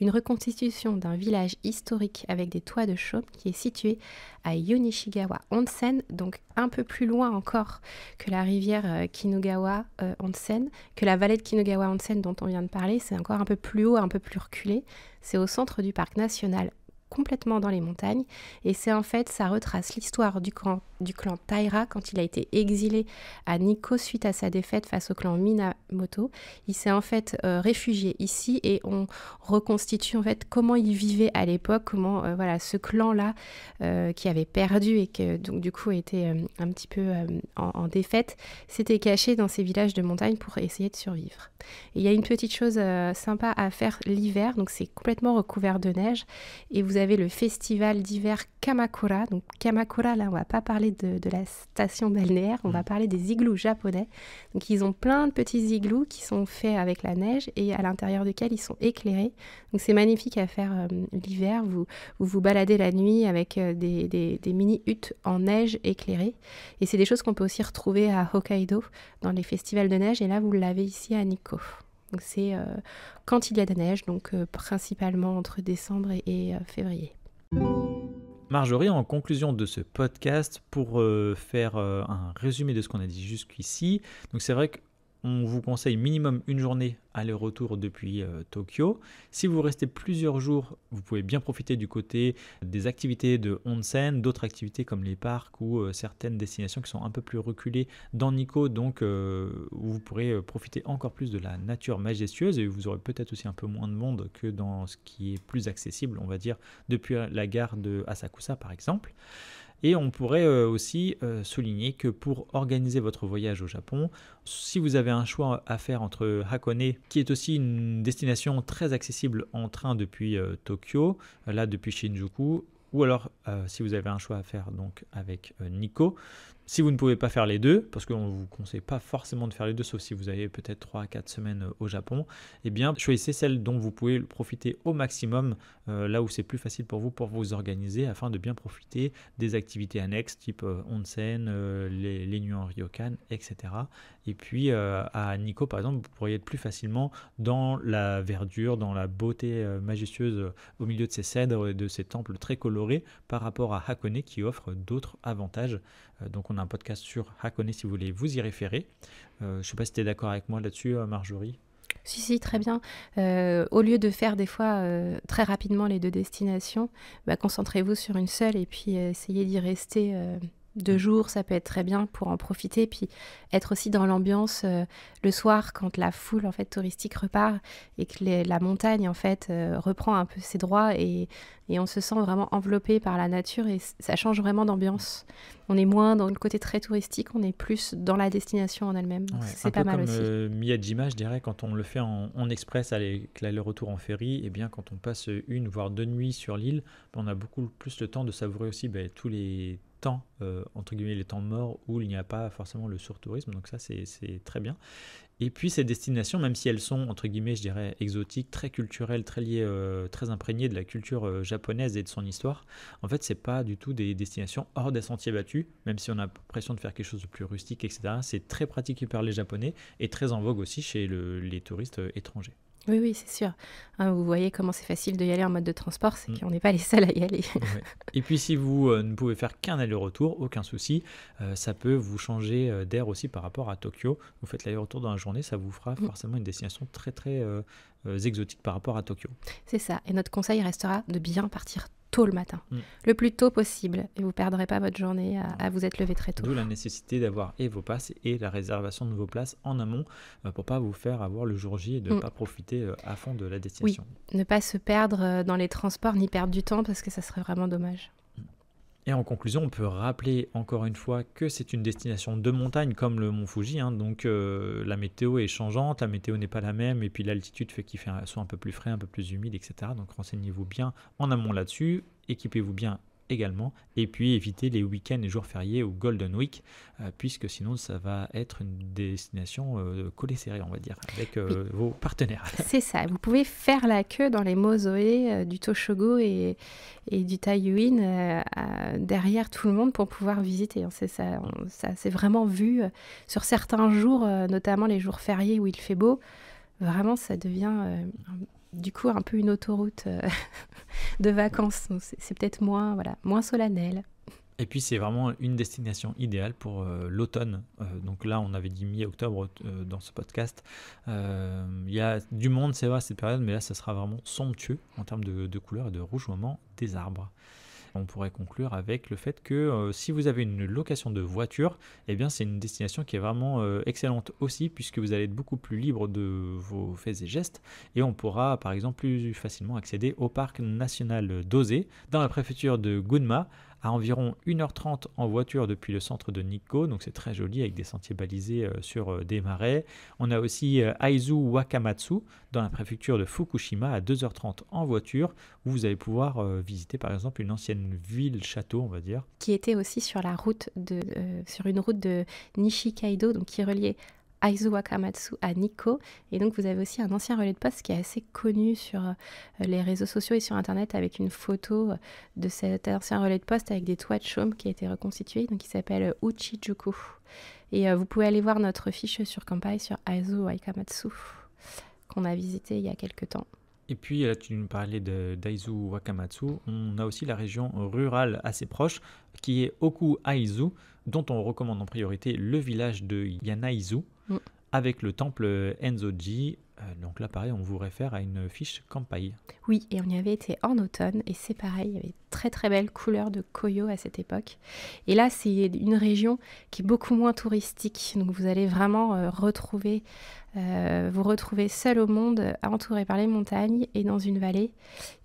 une reconstitution d'un village historique avec des toits de chaume qui est situé à Yonishigawa Onsen, donc un peu plus loin encore que la rivière Kinugawa Onsen, que la vallée de Kinugawa Onsen dont on vient de parler. C'est encore un peu plus haut, un peu plus reculé. C'est au centre du parc national, complètement dans les montagnes, et c'est en fait, ça retrace l'histoire du clan Taira quand il a été exilé à Nikko suite à sa défaite face au clan Minamoto. Il s'est en fait réfugié ici et on reconstitue en fait comment il vivait à l'époque, comment voilà, ce clan-là qui avait perdu et que donc du coup était un petit peu en défaite, s'était caché dans ces villages de montagne pour essayer de survivre. Et il y a une petite chose sympa à faire l'hiver, donc c'est complètement recouvert de neige et vous avez le festival d'hiver Kamakura. Donc Kamakura, là on va pas parler de la station balnéaire, on va parler des igloos japonais. Donc ils ont plein de petits igloos qui sont faits avec la neige et à l'intérieur desquels ils sont éclairés. Donc c'est magnifique à faire l'hiver, vous baladez la nuit avec des mini-huttes en neige éclairées. Et c'est des choses qu'on peut aussi retrouver à Hokkaido dans les festivals de neige et là vous l'avez ici à Nikko. Donc c'est quand il y a de la neige, donc principalement entre décembre et février. Marjorie, en conclusion de ce podcast, pour faire un résumé de ce qu'on a dit jusqu'ici, donc c'est vrai qu'on vous conseille minimum une journée aller-retour depuis Tokyo. Si vous restez plusieurs jours, vous pouvez bien profiter du côté des activités de onsen, d'autres activités comme les parcs ou certaines destinations qui sont un peu plus reculées dans Nikko, donc vous pourrez profiter encore plus de la nature majestueuse et vous aurez peut-être aussi un peu moins de monde que dans ce qui est plus accessible, on va dire, depuis la gare de Asakusa par exemple. Et on pourrait aussi souligner que pour organiser votre voyage au Japon, si vous avez un choix à faire entre Hakone, qui est aussi une destination très accessible en train depuis Tokyo, là depuis Shinjuku, ou alors si vous avez un choix à faire donc avec Nikko. Si vous ne pouvez pas faire les deux, parce qu'on ne vous conseille pas forcément de faire les deux, sauf si vous avez peut-être 3 à 4 semaines au Japon, eh bien choisissez celle dont vous pouvez profiter au maximum, là où c'est plus facile pour vous organiser, afin de bien profiter des activités annexes, type onsen, les nuits en ryokan, etc. Et puis à Nikko, par exemple, vous pourriez être plus facilement dans la verdure, dans la beauté majestueuse au milieu de ces cèdres et de ces temples très colorés, par rapport à Hakone qui offre d'autres avantages. Donc on a un podcast sur Hakone si vous voulez vous y référer. Je ne sais pas si tu es d'accord avec moi là-dessus, Marjorie. Si, très bien. Au lieu de faire des fois très rapidement les deux destinations, concentrez-vous sur une seule et puis essayez d'y rester 2 jours, ça peut être très bien pour en profiter, puis être aussi dans l'ambiance le soir quand la foule en fait touristique repart et que la montagne en fait reprend un peu ses droits et on se sent vraiment enveloppé par la nature et ça change vraiment d'ambiance. On est moins dans le côté très touristique, on est plus dans la destination en elle-même. Ouais, C'est un pas peu mal comme aussi. Miyajima, je dirais, quand on le fait en express avec l'aller-retour en ferry, et bien quand on passe 1 voire 2 nuits sur l'île, on a beaucoup plus le temps de savourer aussi tous les temps, entre guillemets, les temps morts où il n'y a pas forcément le surtourisme, donc ça c'est très bien. Et puis ces destinations, même si elles sont, entre guillemets, je dirais, exotiques, très culturelles, très liées, très imprégnées de la culture japonaise et de son histoire, en fait, c'est pas du tout des destinations hors des sentiers battus, même si on a l'impression de faire quelque chose de plus rustique, etc. C'est très pratiqué par les Japonais et très en vogue aussi chez les touristes étrangers. Oui, oui, c'est sûr. Hein, vous voyez comment c'est facile d'y aller en mode de transport, c'est Mm. qu'on n'est pas les seuls à y aller. Ouais. Et puis si vous ne pouvez faire qu'un aller-retour, aucun souci, ça peut vous changer d'air aussi par rapport à Tokyo. Vous faites l'aller-retour dans la journée, ça vous fera forcément une destination très très exotique par rapport à Tokyo. C'est ça. Et notre conseil restera de bien partir tôt le matin, Mm. le plus tôt possible, et vous ne perdrez pas votre journée à vous être levé très tôt. D'où la nécessité d'avoir et vos passes et la réservation de vos places en amont pour pas vous faire avoir le jour J et de ne pas profiter à fond de la destination. Oui, ne pas se perdre dans les transports ni perdre du temps parce que ça serait vraiment dommage. Et en conclusion, on peut rappeler encore une fois que c'est une destination de montagne comme le mont Fuji, hein, donc la météo est changeante, la météo n'est pas la même, et puis l'altitude fait qu'il soit un peu plus frais, un peu plus humide, etc. Donc renseignez-vous bien en amont là-dessus, équipez-vous bien également, et puis évitez les week-ends et jours fériés ou Golden Week, puisque sinon ça va être une destination collée serrée, on va dire, avec vos partenaires. C'est ça, vous pouvez faire la queue dans les mausolées du Toshogo et du Taiyuin derrière tout le monde pour pouvoir visiter. C'est ça, ça c'est vraiment vu sur certains jours, notamment les jours fériés où il fait beau, vraiment ça devient du coup un peu une autoroute de vacances. Donc, c'est peut-être moins solennel. Et puis c'est vraiment une destination idéale pour l'automne. Donc là, on avait dit mi-octobre dans ce podcast. Il y a du monde, c'est vrai, à cette période, mais là, ça sera vraiment somptueux en termes de couleurs et de rougeoiement des arbres. On pourrait conclure avec le fait que si vous avez une location de voiture, eh bien c'est une destination qui est vraiment excellente aussi, puisque vous allez être beaucoup plus libre de vos faits et gestes, et on pourra par exemple plus facilement accéder au parc national d'Ose dans la préfecture de Gunma, à environ 1h30 en voiture depuis le centre de Nikko, donc c'est très joli avec des sentiers balisés sur des marais. On a aussi Aizu Wakamatsu dans la préfecture de Fukushima à 2h30 en voiture, où vous allez pouvoir visiter par exemple une ancienne ville-château, on va dire. Qui était aussi sur sur une route de Nishikaido, donc qui reliait Aizu Wakamatsu à Nikko. Et donc vous avez aussi un ancien relais de poste qui est assez connu sur les réseaux sociaux et sur internet, avec une photo de cet ancien relais de poste avec des toits de chaume qui a été reconstitué, donc qui s'appelle Uchijuku. Et vous pouvez aller voir notre fiche sur Kampai sur Aizu Wakamatsu qu'on a visité il y a quelques temps. Et puis là, tu nous parlais d'Aizu Wakamatsu. On a aussi la région rurale assez proche qui est Oku-Aizu, dont on recommande en priorité le village de Yanaizu avec le temple Enzoji. Donc là, pareil, on vous réfère à une fiche Kampai. Oui, et on y avait été en automne, et c'est pareil, il y avait très très belles couleurs de koyo à cette époque. Et là, c'est une région qui est beaucoup moins touristique, donc vous allez vraiment vous retrouver seul au monde, entouré par les montagnes et dans une vallée.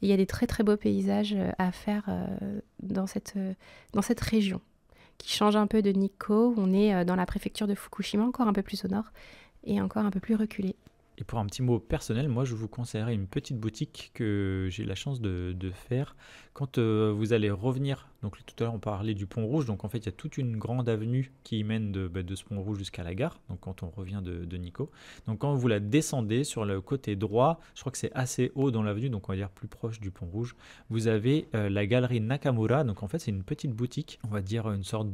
Et il y a des très très beaux paysages à faire dans cette région, qui change un peu de Nikko. On est dans la préfecture de Fukushima, encore un peu plus au nord, et encore un peu plus reculé. Et pour un petit mot personnel, moi je vous conseillerais une petite boutique que j'ai eu la chance de faire quand vous allez revenir. Donc tout à l'heure on parlait du pont rouge, donc en fait il y a toute une grande avenue qui mène de ce pont rouge jusqu'à la gare, donc quand on revient de Nikko. Donc quand vous la descendez sur le côté droit, je crois que c'est assez haut dans l'avenue, donc on va dire plus proche du pont rouge, vous avez la galerie Nakamura. Donc en fait c'est une petite boutique, on va dire une sorte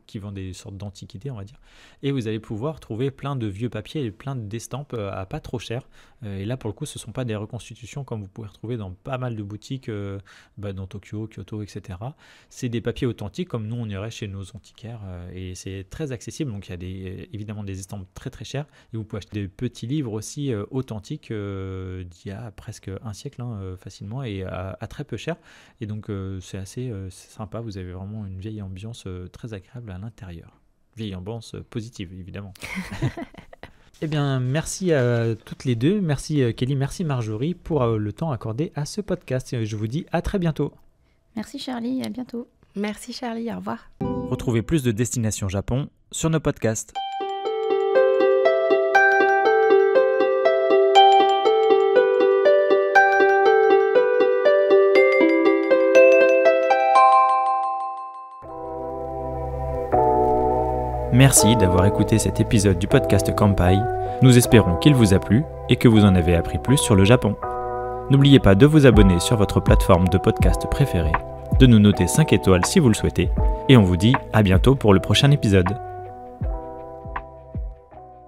qui vend des sortes d'antiquités, on va dire, et vous allez pouvoir trouver plein de vieux papiers et plein d'estampes à pas trop cher. Et là pour le coup ce ne sont pas des reconstitutions comme vous pouvez retrouver dans pas mal de boutiques dans Tokyo, Kyoto, etc. C'est des papiers authentiques comme nous on irait chez nos antiquaires et c'est très accessible. Donc il y a évidemment des estampes très très chères et vous pouvez acheter des petits livres aussi authentiques d'il y a presque un siècle facilement et à très peu cher. Et donc c'est assez sympa, vous avez vraiment une vieille ambiance très agréable à l'intérieur. Vieille ambiance positive évidemment. Eh bien, merci à toutes les deux. Merci Kelly, merci Marjorie pour le temps accordé à ce podcast. Je vous dis à très bientôt. Merci Charlie, à bientôt. Merci Charlie, au revoir. Retrouvez plus de Destination Japon sur nos podcasts. Merci d'avoir écouté cet épisode du podcast Kampai. Nous espérons qu'il vous a plu et que vous en avez appris plus sur le Japon. N'oubliez pas de vous abonner sur votre plateforme de podcast préférée, de nous noter 5 étoiles si vous le souhaitez, et on vous dit à bientôt pour le prochain épisode.